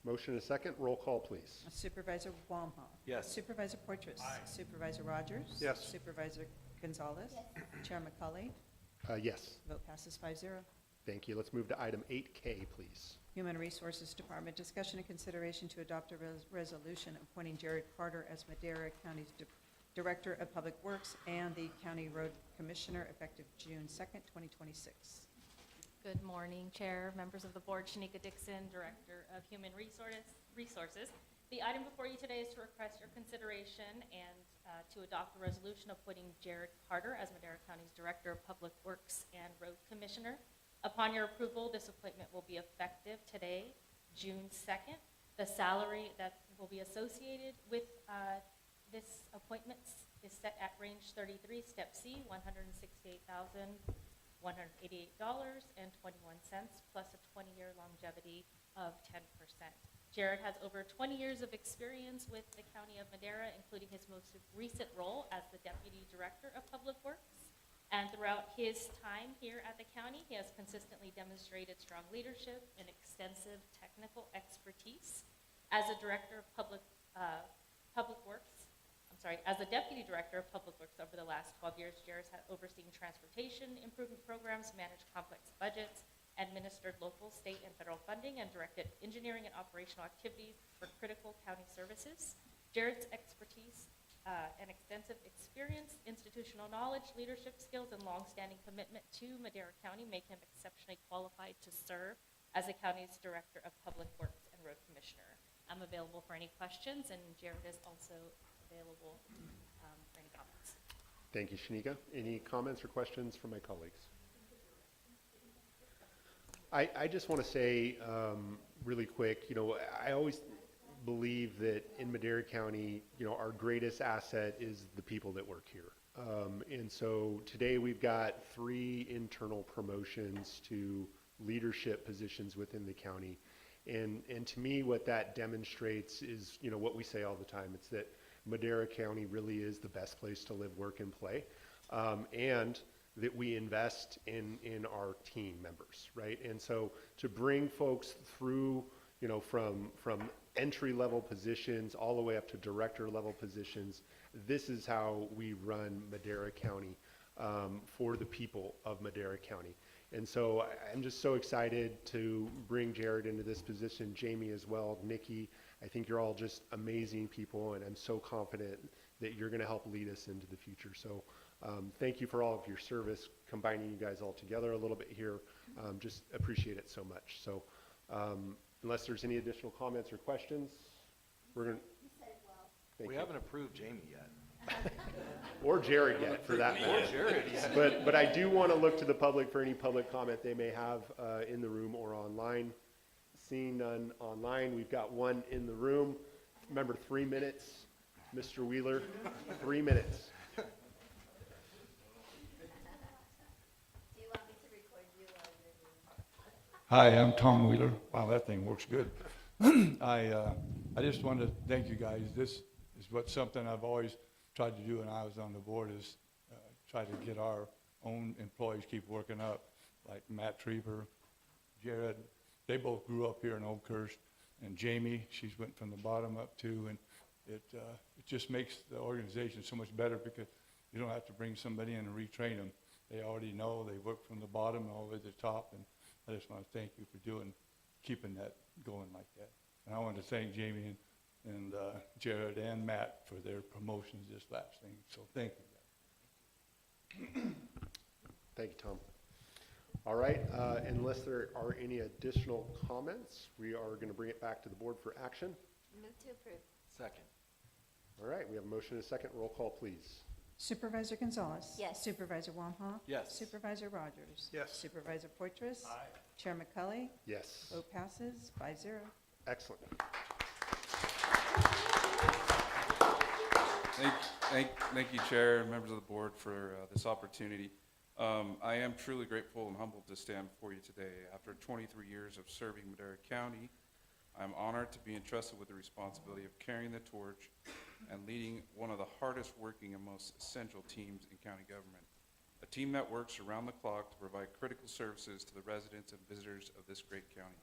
[SPEAKER 1] Motion is second. Roll call, please.
[SPEAKER 8] Supervisor Wamhaugh?
[SPEAKER 10] Yes.
[SPEAKER 8] Supervisor Poitras?
[SPEAKER 3] Aye.
[SPEAKER 8] Supervisor Rogers?
[SPEAKER 16] Yes.
[SPEAKER 8] Supervisor Gonzalez?
[SPEAKER 14] Yes.
[SPEAKER 8] Chair McCully?
[SPEAKER 1] Yes.
[SPEAKER 8] Vote passes 5-0.
[SPEAKER 1] Thank you. Let's move to item 8K, please.
[SPEAKER 8] Human Resources Department discussion and consideration to adopt a resolution appointing Jared Carter as Madera County's Director of Public Works and the County Road Commissioner effective June 2nd, 2026.
[SPEAKER 5] Good morning, Chair, members of the board. Shanika Dixon, Director of Human Resources. The item before you today is to request your consideration and to adopt the resolution appointing Jared Carter as Madera County's Director of Public Works and Road Commissioner. Upon your approval, this appointment will be effective today, June 2nd. The salary that will be associated with this appointment is set at range 33, step C, $168,188.21, plus a 20-year longevity of 10%. Jared has over 20 years of experience with the County of Madera, including his most recent role as the Deputy Director of Public Works. And throughout his time here at the county, he has consistently demonstrated strong leadership and extensive technical expertise. As a Director of as a Deputy Director of Public Works over the last 12 years, Jared has overseen transportation improvement programs, managed complex budgets, administered local, state, and federal funding, and directed engineering and operational activities for critical county services. Jared's expertise and extensive experience, institutional knowledge, leadership skills, and longstanding commitment to Madera County make him exceptionally qualified to serve as the county's Director of Public Works and Road Commissioner. I'm available for any questions, and Jared is also available for any comments.
[SPEAKER 1] Thank you, Shanika. Any comments or questions from my colleagues? I just want to say really quick, I always believe that in Madera County, our greatest asset is the people that work here. And so today we've got 3 internal promotions to leadership positions within the county. And to me, what that demonstrates is, what we say all the time. It's that Madera County really is the best place to live, work, and play. And that we invest in our team members, right? And so to bring folks through, from entry-level positions all the way up to director-level positions, this is how we run Madera County for the people of Madera County. And so I'm just so excited to bring Jared into this position, Jamie as well, Nikki. I think you're all just amazing people, and I'm so confident that you're going to help lead us into the future. So thank you for all of your service, combining you guys all together a little bit here. Just appreciate it so much. So unless there's any additional comments or questions, we're going to...
[SPEAKER 10] We haven't approved Jamie yet.
[SPEAKER 1] Or Jared yet, for that matter.
[SPEAKER 10] Or Jared yet.
[SPEAKER 1] But I do want to look to the public for any public comment they may have in the room or online. Seeing none online, we've got one in the room. Remember, 3 minutes. Mr. Wheeler, 3 minutes.
[SPEAKER 13] Hi, I'm Tom Wheeler. Wow, that thing works good. I just wanted to thank you guys. This is something I've always tried to do when I was on the board, is try to get our own employees keep working up, like Matt Trieber, Jared. They both grew up here in Oakhurst, and Jamie, she's went from the bottom up too, and it just makes the organization so much better because you don't have to bring somebody in and retrain them. They already know. They work from the bottom all the way to the top, and I just want to thank you for keeping that going like that. And I want to thank Jamie and Jared and Matt for their promotions this last thing. So thank you, guys.
[SPEAKER 1] Thank you, Tom. All right, unless there are any additional comments, we are going to bring it back to the board for action.
[SPEAKER 14] Move to approve.
[SPEAKER 10] Second.
[SPEAKER 1] All right, we have a motion and a second. Roll call, please.
[SPEAKER 8] Supervisor Gonzalez.
[SPEAKER 14] Yes.
[SPEAKER 8] Supervisor Wamhaugh.
[SPEAKER 10] Yes.
[SPEAKER 8] Supervisor Rogers.
[SPEAKER 16] Yes.
[SPEAKER 8] Supervisor Poitras. Aye. Chair McCully.
[SPEAKER 1] Yes.
[SPEAKER 8] Vote passes 5-0.
[SPEAKER 1] Excellent.
[SPEAKER 11] Thank you, Chair, and members of the board, for this opportunity. I am truly grateful and humbled to stand before you today. After 23 years of serving Madera County, I'm honored to be entrusted with the responsibility of carrying the torch and leading one of the hardest working and most essential teams in county government, a team that works around the clock to provide critical services to the residents and visitors of this great county.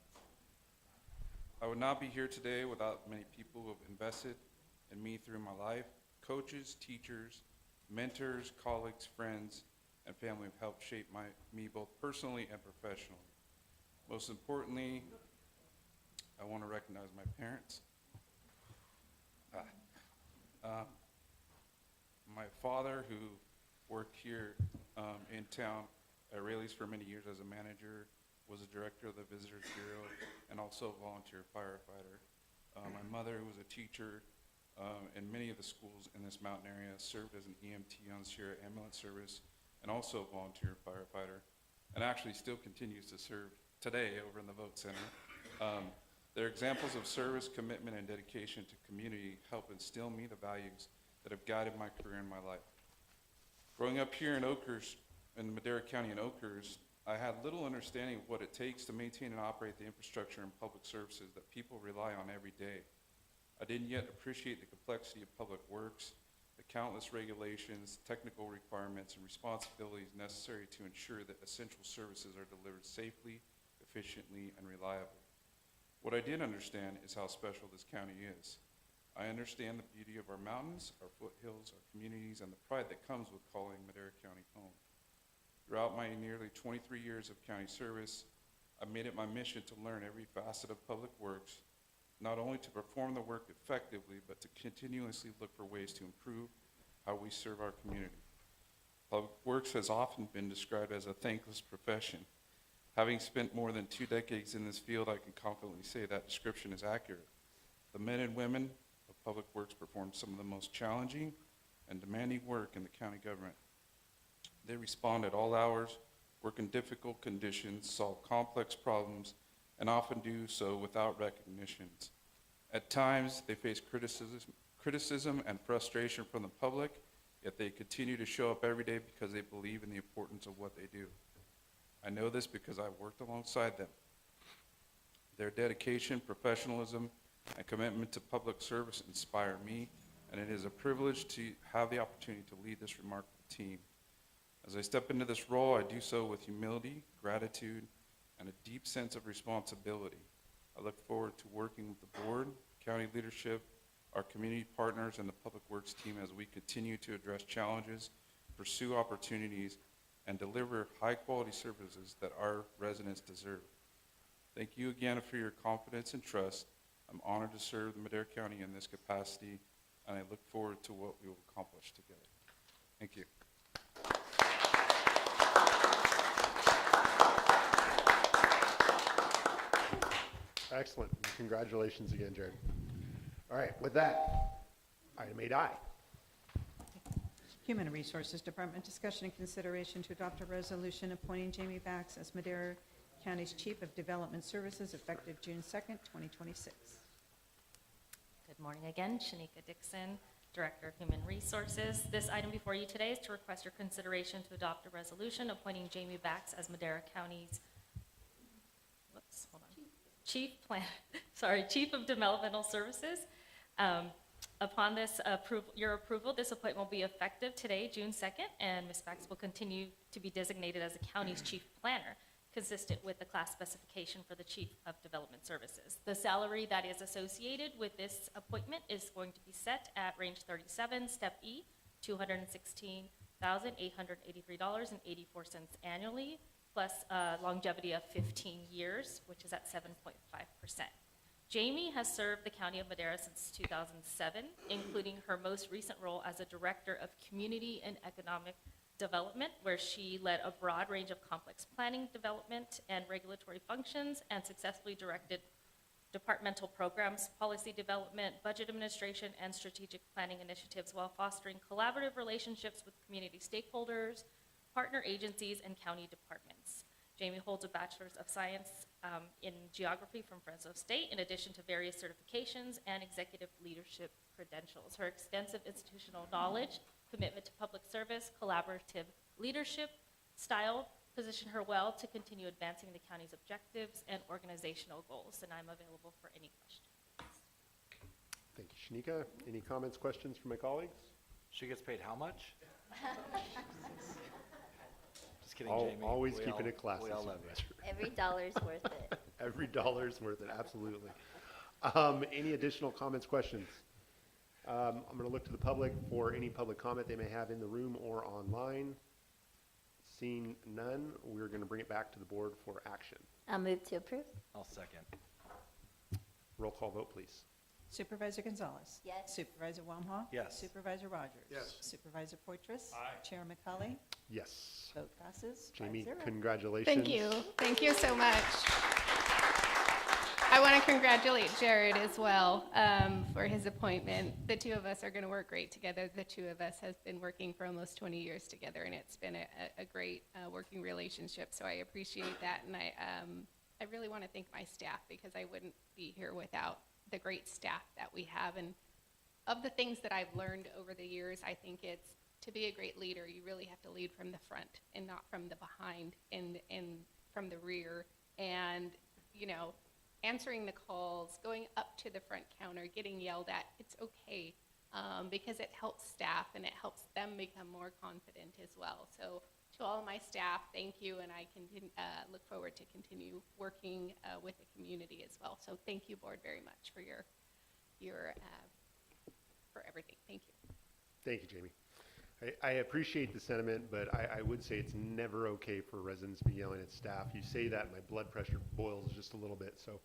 [SPEAKER 11] I would not be here today without many people who have invested in me through my life. Coaches, teachers, mentors, colleagues, friends, and family have helped shape me both personally and professionally. Most importantly, I want to recognize my parents. My father, who worked here in town at Raley's for many years as a manager, was a director of the Visitors Bureau, and also a volunteer firefighter. My mother, who was a teacher in many of the schools in this mountain area, served as an EMT on Sierra Ambulance Service, and also a volunteer firefighter, and actually still continues to serve today over in the Vote Center. Their examples of service, commitment, and dedication to community help instill me the values that have guided my career and my life. Growing up here in Oakhurst, in Madera County in Oakhurst, I had little understanding of what it takes to maintain and operate the infrastructure and public services that people rely on every day. I didn't yet appreciate the complexity of public works, the countless regulations, technical requirements, and responsibilities necessary to ensure that essential services are delivered safely, efficiently, and reliably. What I did understand is how special this county is. I understand the beauty of our mountains, our foothills, our communities, and the pride that comes with calling Madera County home. Throughout my nearly 23 years of county service, I made it my mission to learn every facet of public works, not only to perform the work effectively, but to continuously look for ways to improve how we serve our community. Public works has often been described as a thankless profession. Having spent more than 2 decades in this field, I can confidently say that description is accurate. The men and women of public works perform some of the most challenging and demanding work in the county government. They respond at all hours, work in difficult conditions, solve complex problems, and often do so without recognitions. At times, they face criticism and frustration from the public, yet they continue to show up every day because they believe in the importance of what they do. I know this because I've worked alongside them. Their dedication, professionalism, and commitment to public service inspire me, and it is a privilege to have the opportunity to lead this remarkable team. As I step into this role, I do so with humility, gratitude, and a deep sense of responsibility. I look forward to working with the board, county leadership, our community partners, and the Public Works team as we continue to address challenges, pursue opportunities, and deliver high-quality services that our residents deserve. Thank you again for your confidence and trust. I'm honored to serve the Madera County in this capacity, and I look forward to what we will accomplish together. Thank you.
[SPEAKER 1] Excellent. Congratulations again, Jared. All right, with that, item 8I.
[SPEAKER 8] Human Resources Department, discussion and consideration to adopt a resolution appointing Jamie Bax as Madera County's Chief of Development Services effective June 2nd, 2026.
[SPEAKER 5] Good morning again, Shanika Dixon, Director of Human Resources. This item before you today is to request your consideration to adopt a resolution appointing Jamie Bax as Madera County's Chief of Developmental Services. Upon this your approval, this appointment will be effective today, June 2nd, and Ms. Bax will continue to be designated as the county's chief planner, consistent with the class specification for the Chief of Development Services. The salary that is associated with this appointment is going to be set at range 37, step E, $216,883.84 annually, plus longevity of 15 years, which is at 7.5%. Jamie has served the County of Madera since 2007, including her most recent role as a Director of Community and Economic Development, where she led a broad range of complex planning, development, and regulatory functions, and successfully directed departmental programs, policy development, budget administration, and strategic planning initiatives while fostering collaborative relationships with community stakeholders, partner agencies, and county departments. Jamie holds a Bachelor's of Science in Geography from Fresno State, in addition to various certifications and executive leadership credentials. Her extensive institutional knowledge, commitment to public service, collaborative leadership style position her well to continue advancing the county's objectives and organizational goals, and I'm available for any questions.
[SPEAKER 1] Thank you, Shanika. Any comments, questions from my colleagues?
[SPEAKER 10] She gets paid how much? Just kidding, Jamie.
[SPEAKER 1] Always
[SPEAKER 10] We
[SPEAKER 1] keeping
[SPEAKER 10] all-
[SPEAKER 1] it classy.
[SPEAKER 10] We all love you.
[SPEAKER 14] Every dollar's worth it.
[SPEAKER 1] Every dollar's worth it, absolutely. Any additional comments, questions? I'm going to look to the public for any public comment they may have in the room or online. Seeing none, we're going to bring it back to the board for action.
[SPEAKER 14] I'll move to approve.
[SPEAKER 10] I'll second.
[SPEAKER 1] Roll call vote, please.
[SPEAKER 8] Supervisor Gonzalez.
[SPEAKER 14] Yes.
[SPEAKER 8] Supervisor Wamhaugh.
[SPEAKER 10] Yes.
[SPEAKER 8] Supervisor Rogers.
[SPEAKER 16] Yes.
[SPEAKER 8] Supervisor Poitras.
[SPEAKER 2] Aye.
[SPEAKER 8] Chair McCauley.
[SPEAKER 1] Yes.
[SPEAKER 8] Vote passes
[SPEAKER 1] Jamie,
[SPEAKER 8] 5-0.
[SPEAKER 1] congratulations.
[SPEAKER 15] Thank you. Thank you so much. I want to congratulate Jared as well for his appointment. The two of us are going to work great together. The two of us have been working for almost 20 years together, and it's been a great working relationship, so I appreciate that. And I really want to thank my staff because I wouldn't be here without the great staff that we have. And of the things that I've learned over the years, I think it's to be a great leader, you really have to lead from the front and not from the behind and from the rear. And, you know, answering the calls, going up to the front counter, getting yelled at, it's okay, because it helps staff and it helps them become more confident as well. So to all my staff, thank you, and I look forward to continue working with the community as well. So thank you, board, very much for your for everything. Thank you.
[SPEAKER 1] Thank you, Jamie. I appreciate the sentiment, but I would say it's never okay for residents to be yelling at staff. You say that, my blood pressure boils just a little bit. So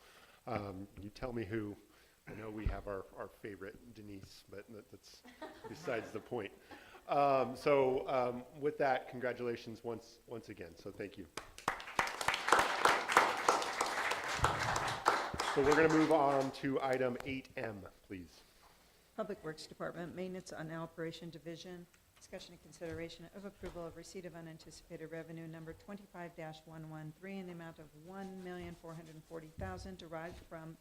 [SPEAKER 1] you tell me who. I know we have our favorite, Denise, but that's besides the point. With that, congratulations once again. So thank you. So we're going to move on to item 8M, please.
[SPEAKER 8] Public Works Department, Maintenance on Operation Division, discussion and consideration of approval of receipt of unanticipated revenue number 25-113 in the amount of $1,440,000 derived from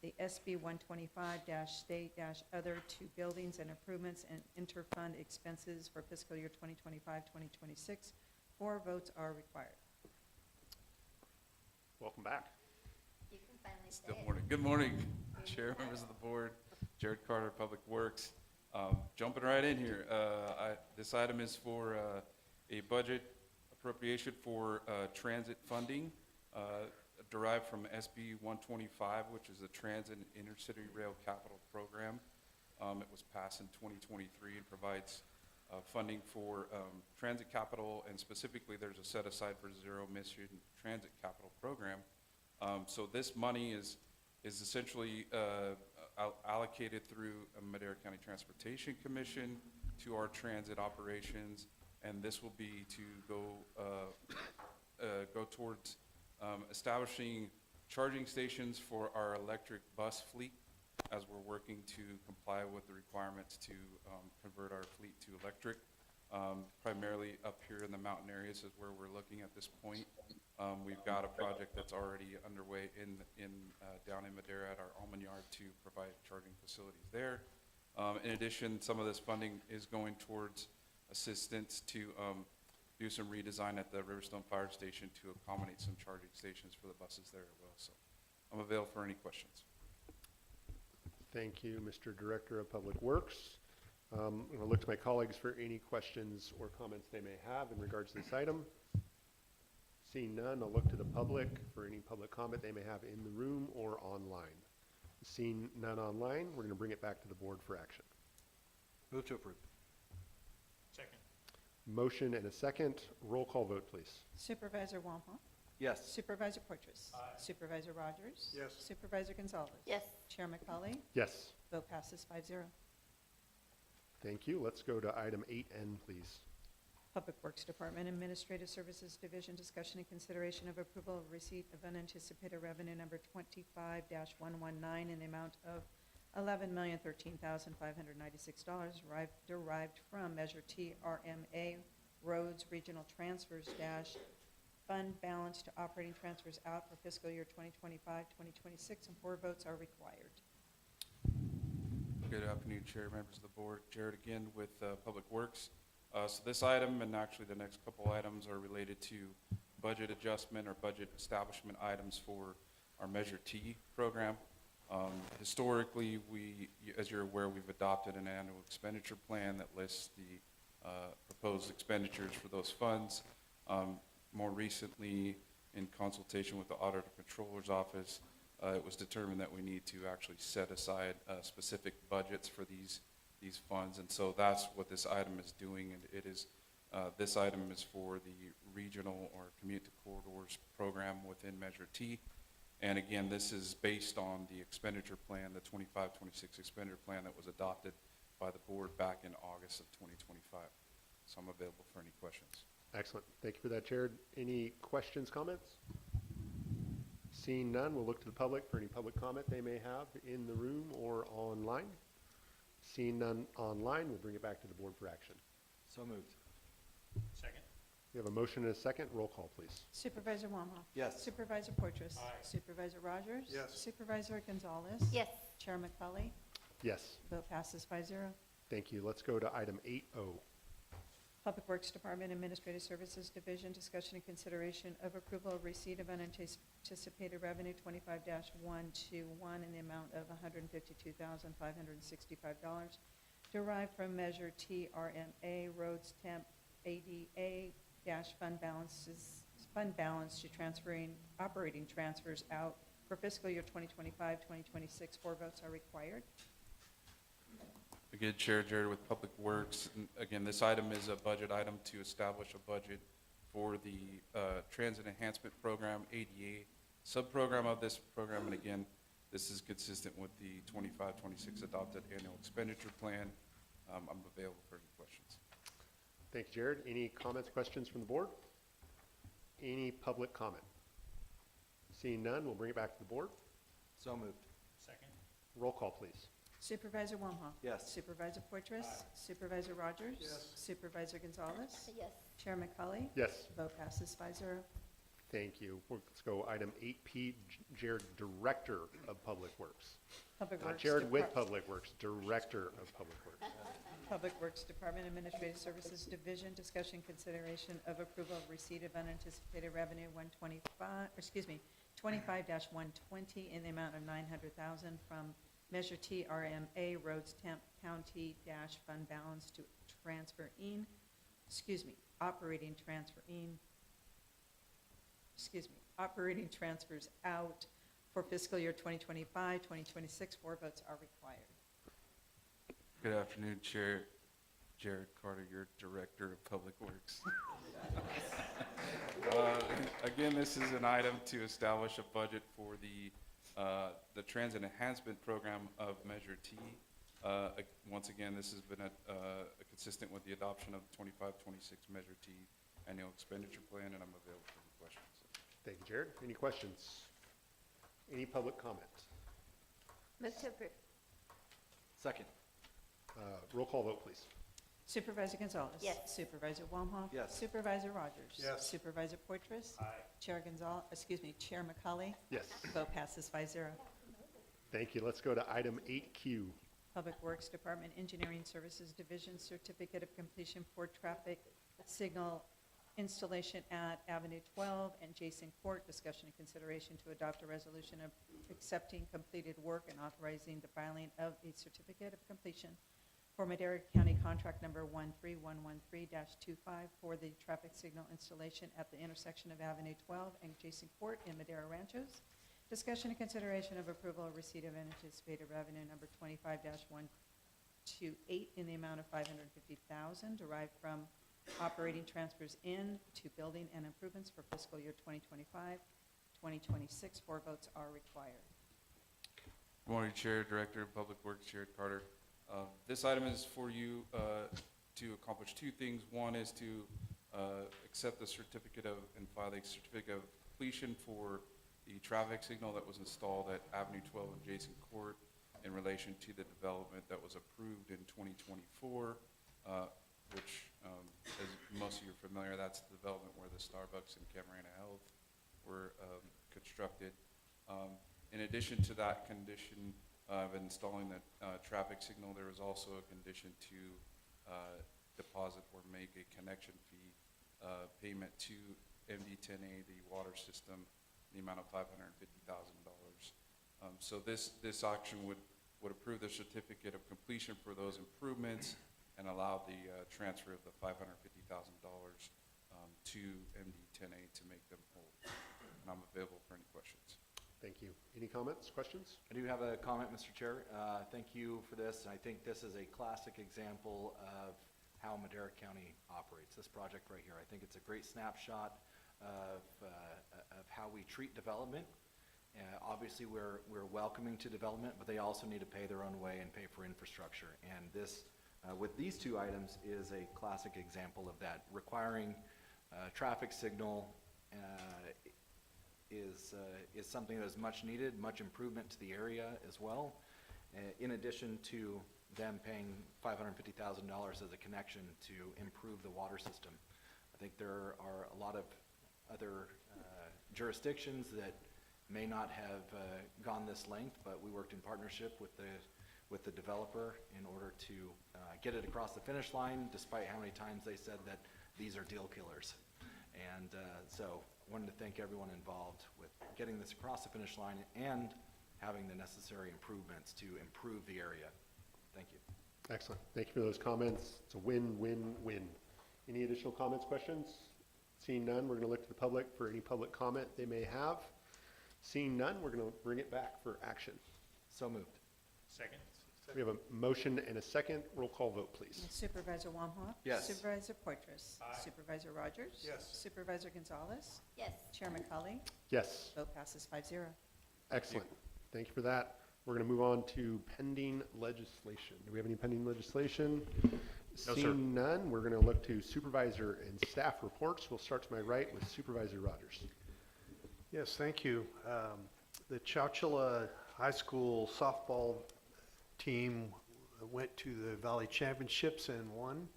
[SPEAKER 8] the SB 125-state-other to buildings and improvements and interfund expenses for fiscal year 2025-2026. 4 votes are required.
[SPEAKER 1] Welcome back.
[SPEAKER 14] You can finally say
[SPEAKER 11] Good
[SPEAKER 14] it.
[SPEAKER 11] morning. Good morning, Chair, members of the board. Jared Carter, Public Works. Jumping right in here. This item is for a budget appropriation for transit funding derived from SB 125, which is the Transit Intercity Rail Capital Program. It was passed in 2023 and provides funding for transit capital, and specifically there's a set aside for zero emission transit capital program. So this money is essentially allocated through Madera County Transportation Commission to our transit operations, and this will be to go towards establishing charging stations for our electric bus fleet as we're working to comply with the requirements to convert our fleet to electric. Primarily up here in the mountain areas is where we're looking at this point. We've got a project that's already underway down in Madera at our Almond Yard to provide charging facilities there. In addition, some of this funding is going towards assistance to do some redesign at the Riverstone Fire Station to accommodate some charging stations for the buses there as well. So I'm available for any questions.
[SPEAKER 1] Thank you, Mr. Director of Public Works. I'm going to look to my colleagues for any questions or comments they may have in regards to this item. Seeing none, I'll look to the public for any public comment they may have in the room or online. Seeing none online, we're going to bring it back to the board for action.
[SPEAKER 16] Move to approve.
[SPEAKER 2] Second.
[SPEAKER 1] Motion and a second. Roll call vote, please.
[SPEAKER 8] Supervisor Wampa?
[SPEAKER 10] Yes.
[SPEAKER 8] Supervisor Portress?
[SPEAKER 2] Aye.
[SPEAKER 8] Supervisor Rogers?
[SPEAKER 16] Yes.
[SPEAKER 8] Supervisor Gonzalez?
[SPEAKER 14] Yes.
[SPEAKER 8] Chair McCauley?
[SPEAKER 1] Yes.
[SPEAKER 8] Vote passes 5-0.
[SPEAKER 1] Thank you. Let's go to item 8N, please.
[SPEAKER 8] Public Works Department Administrative Services Division, discussion and consideration of approval of receipt of unanticipated revenue number 25-119 in the amount of $11,013,596 derived from Measure TRMA Roads Regional Transfers Fund Balance to Operating Transfers Out for fiscal year 2025-2026, and 4 votes are required.
[SPEAKER 11] Good afternoon, Chair, members of the board. Jared again with Public Works. So this item and actually the next couple items are related to budget adjustment or budget establishment items for our Measure T program. Historically, as you're aware, we've adopted an annual expenditure plan that lists the proposed expenditures for those funds. More recently, in consultation with the Auditor Controller's Office, it was determined that we need to actually set aside specific budgets for these funds, and so that's what this item is doing. And it is this item is for the regional or commute to corridors program within Measure T. And again, this is based on the expenditure plan, the 25-26 expenditure plan that was adopted by the board back in August of 2025. So I'm available for any questions.
[SPEAKER 1] Excellent. Thank you for that, Jared. Any questions, comments? Seeing none, we'll look to the public for any public comment they may have in the room or online. Seeing none online, we'll bring it back to the board for action.
[SPEAKER 10] So moved.
[SPEAKER 2] Second.
[SPEAKER 1] We have a motion and a second. Roll call, please.
[SPEAKER 8] Supervisor Wamhaugh.
[SPEAKER 10] Yes.
[SPEAKER 8] Supervisor Fortress. Supervisor Rogers.
[SPEAKER 16] Yes.
[SPEAKER 8] Supervisor Gonzalez.
[SPEAKER 14] Yes.
[SPEAKER 8] Chair McCauley.
[SPEAKER 1] Yes.
[SPEAKER 8] Vote passes 5-0.
[SPEAKER 1] Thank you. Let's go to item 8O.
[SPEAKER 8] Public Works Department Administrative Services Division, discussion and consideration of approval of receipt of unanticipated revenue 25-121 in the amount of $152,565 derived from Measure TRMA Roads Temp ADA fund balance to transferring operating transfers out for fiscal year 2025-2026. 4 votes are required.
[SPEAKER 11] Again, Chair Jared with Public Works. And again, this item is a budget item to establish a budget for the Transit Enhancement Program, ADA, sub-program of this program. And again, this is consistent with the 25-26 adopted annual expenditure plan. I'm available for any questions.
[SPEAKER 1] Thank you, Jared. Any comments, questions from the board? Any public comment? Seeing none, we'll bring it back to the board.
[SPEAKER 10] So moved.
[SPEAKER 2] Second.
[SPEAKER 1] Roll call, please.
[SPEAKER 8] Supervisor Wamhaugh.
[SPEAKER 10] Yes.
[SPEAKER 8] Supervisor Fortress. Supervisor Rogers.
[SPEAKER 16] Yes.
[SPEAKER 8] Supervisor Gonzalez.
[SPEAKER 14] Yes.
[SPEAKER 8] Chair McCauley.
[SPEAKER 1] Yes.
[SPEAKER 8] Vote passes 5-0.
[SPEAKER 1] Thank you. Let's go item 8P, Jared, Director of Public Works.
[SPEAKER 8] Public
[SPEAKER 1] Not
[SPEAKER 8] Works
[SPEAKER 1] Jared with
[SPEAKER 8] Depart-
[SPEAKER 1] Public Works, Director of Public Works.
[SPEAKER 8] Public Works Department Administrative Services Division, discussion consideration of approval of receipt of unanticipated revenue 25-120 in the amount of $900,000 from Measure TRMA Roads Temp County Fund Balance to operating transfers out for fiscal year 2025, 2026. 4 votes are required.
[SPEAKER 11] Good afternoon, Chair Jared Carter, your Director of Public Works. Again, this is an item to establish a budget for the Transit Enhancement Program of Measure T. Once again, this has been consistent with the adoption of the 25-26 Measure T annual expenditure plan, and I'm available for any questions.
[SPEAKER 1] Thank you, Jared. Any questions? Any public comment?
[SPEAKER 14] Move to approve.
[SPEAKER 10] Second.
[SPEAKER 1] Roll call vote, please.
[SPEAKER 8] Supervisor Gonzalez.
[SPEAKER 14] Yes.
[SPEAKER 8] Supervisor Wamhaugh.
[SPEAKER 10] Yes.
[SPEAKER 8] Supervisor Rogers.
[SPEAKER 16] Yes.
[SPEAKER 8] Supervisor Fortress. Chair Chair McCauley.
[SPEAKER 1] Yes.
[SPEAKER 8] Vote passes 5-0.
[SPEAKER 1] Thank you. Let's go to item 8Q.
[SPEAKER 8] Public Works Department Engineering Services Division, certificate of completion for traffic signal installation at Avenue 12 and Jason Court. Discussion and consideration to adopt a resolution of accepting completed work and authorizing the filing of a certificate of completion for Madera County contract number 13113-25 for the traffic signal installation at the intersection of Avenue 12 and Jason Court in Madera Ranchos. Discussion and consideration of approval of receipt of unanticipated revenue number 25-128 in the amount of $550,000 derived from operating transfers in to building and improvements for fiscal year 2025, 2026. 4 votes are required.
[SPEAKER 11] Good morning, Chair, Director of Public Works, Jared Carter. This item is for you to accomplish 2 things. One is to accept the certificate of and file a certificate of completion for the traffic signal that was installed at Avenue 12 and Jason Court in relation to the development that was approved in 2024, which, as most of you are familiar, that's the development where the Starbucks and Camarena Health were constructed. In addition to that condition of installing the traffic signal, there was also a condition to deposit or make a connection fee payment to MD10A, the water system, in the amount of $550,000. So this action would approve the certificate of completion for those improvements and allow the transfer of the $550,000 to MD10A to make them whole. And I'm available for any questions.
[SPEAKER 1] Thank you. Any comments, questions?
[SPEAKER 10] I do have a comment, Mr. Chair. Thank you for this. I think this is a classic example of how Madera County operates, this project right here. I think it's a great snapshot of how we treat development. Obviously, we're welcoming to development, but they also need to pay their own way and pay for infrastructure. And this, with these 2 items, is a classic example of that. Requiring traffic signal is something that is much needed, much improvement to the area as well, in addition to them paying $550,000 as a connection to improve the water system think there are a lot of other jurisdictions that may not have gone this length, but we worked in partnership with the developer in order to get it across the finish line, despite how many times they said that these are deal killers. And so wanted to thank everyone involved with getting this across the finish line and having the necessary improvements to improve the area. Thank you.
[SPEAKER 1] Excellent. Thank you for those comments. It's a win-win-win. Any additional comments, questions? Seeing none, we're going to look to the public for any public comment they may have. Seeing none, we're going to bring it back for action.
[SPEAKER 10] So moved.
[SPEAKER 2] Second.
[SPEAKER 1] We have a motion and a second. Roll call vote, please.
[SPEAKER 8] Supervisor Wamhaugh?
[SPEAKER 10] Yes.
[SPEAKER 8] Supervisor Poitras? Supervisor Rogers?
[SPEAKER 16] Yes.
[SPEAKER 8] Supervisor Gonzalez?
[SPEAKER 14] Yes.
[SPEAKER 8] Chairman Cully?
[SPEAKER 1] Yes.
[SPEAKER 8] Vote passes 5-0.
[SPEAKER 1] Excellent. Thank you for that. We're going to move on to pending legislation. Do we have any pending legislation?
[SPEAKER 2] No, sir.
[SPEAKER 1] Seeing none, we're going to look to supervisor and staff reports. We'll start to my right with Supervisor Rogers.
[SPEAKER 16] Yes, thank you. The Chowchilla High School softball team went to the Valley Championships and won.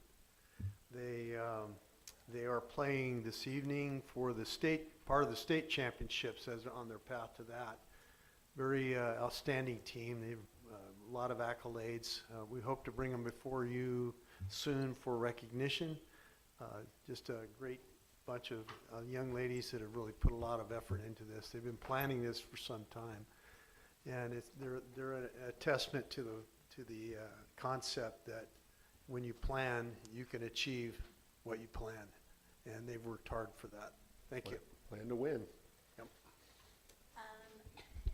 [SPEAKER 16] They are playing this evening for the part of the state championships as on their path to that. Very outstanding team. They've a lot of accolades. We hope to bring them before you soon for recognition. Just a great bunch of young ladies that have really put a lot of effort into this. They've been planning this for some time, and they're a testament to the concept that when you plan, you can achieve what you plan, and they've worked hard for that. Thank you.
[SPEAKER 1] Plan to win.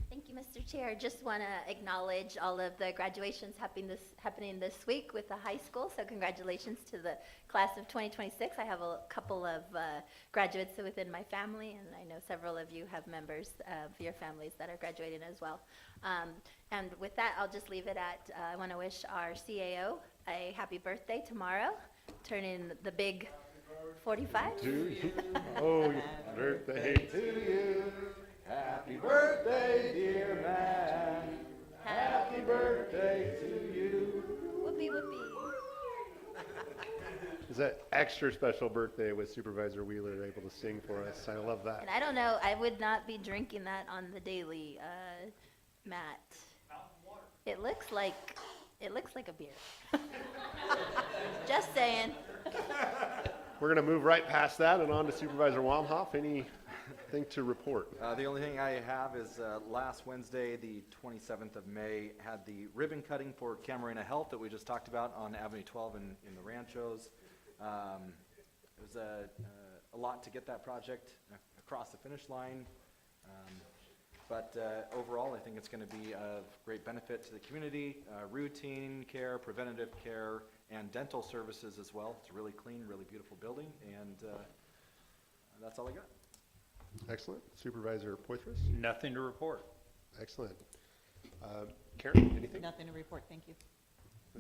[SPEAKER 14] Thank you, Mr. Chair. Just want to acknowledge all of the graduations happening this week with the high school. So congratulations to the class of 2026. I have a couple of graduates within my family, and I know several of you have members of your families that are graduating as well. And with that, I'll just leave it at, I want to wish our CAO a happy birthday tomorrow, turning the big 45.
[SPEAKER 1] To you. Oh, birthday to you.
[SPEAKER 10] Happy birthday, dear man. Happy birthday to you.
[SPEAKER 14] Whoopee, whoopee.
[SPEAKER 1] It's an extra special birthday with Supervisor Wheeler able to sing for us. I love that.
[SPEAKER 14] And I don't know, I would not be drinking that on the daily, Matt. It looks like a beer. Just saying.
[SPEAKER 1] We're going to move right past that and on to Supervisor Wamhoff. Anything to report?
[SPEAKER 10] The only thing I have is last Wednesday, the 27th of May, had the ribbon cutting for Camarena Health that we just talked about on Avenue 12 in the Ranchos. It was a lot to get that project across the finish line. But overall, I think it's going to be of great benefit to the community, routine care, preventative care, and dental services as well. It's a really clean, really beautiful building, and that's all I got.
[SPEAKER 1] Excellent. Supervisor Poitras?
[SPEAKER 3] Nothing to report.
[SPEAKER 1] Excellent. Karen, anything?
[SPEAKER 8] Nothing to report, thank you.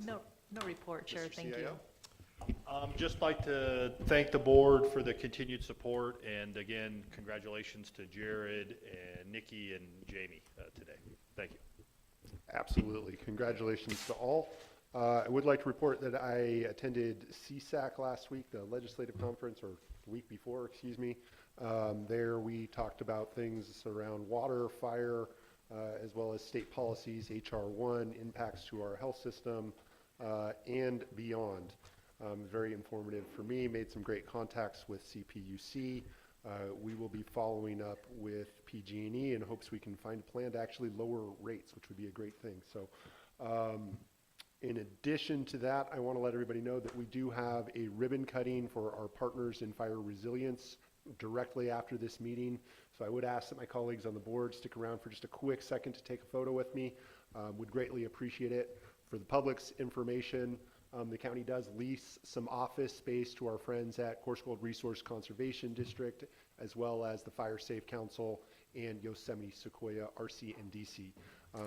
[SPEAKER 9] No report, Chair,
[SPEAKER 1] Mr.
[SPEAKER 9] thank you.
[SPEAKER 1] CIO?
[SPEAKER 2] Just like to thank the board for the continued support, and again, congratulations to Jared and Nikki and Jamie today. Thank you.
[SPEAKER 1] Absolutely. Congratulations to all. I would like to report that I attended CSAC last week, the legislative conference, or the week before, excuse me. There we talked about things around water, fire, as well as state policies, HR 1, impacts to our health system, and beyond. Very informative for me, made some great contacts with CPUC. We will be following up with PG&E in hopes we can find a plan to actually lower rates, which would be a great thing. So in addition to that, I want to let everybody know that we do have a ribbon cutting for our partners in fire resilience directly after this meeting. So I would ask that my colleagues on the board stick around for just a quick second to take a photo with me. Would greatly appreciate it. For the public's information, the county does lease some office space to our friends at Coarsegold Resource Conservation District, as well as the Fire Safe Council and Yosemite Sequoia RC and DC.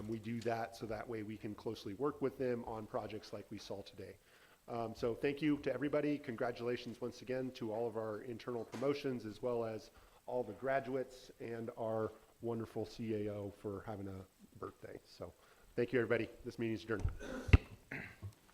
[SPEAKER 1] We do that so that way we can closely work with them on projects like we saw today. So thank you to everybody. Congratulations once again to all of our internal promotions, as well as all the graduates and our wonderful CAO for having a birthday. So thank you, everybody. This meeting is adjourned.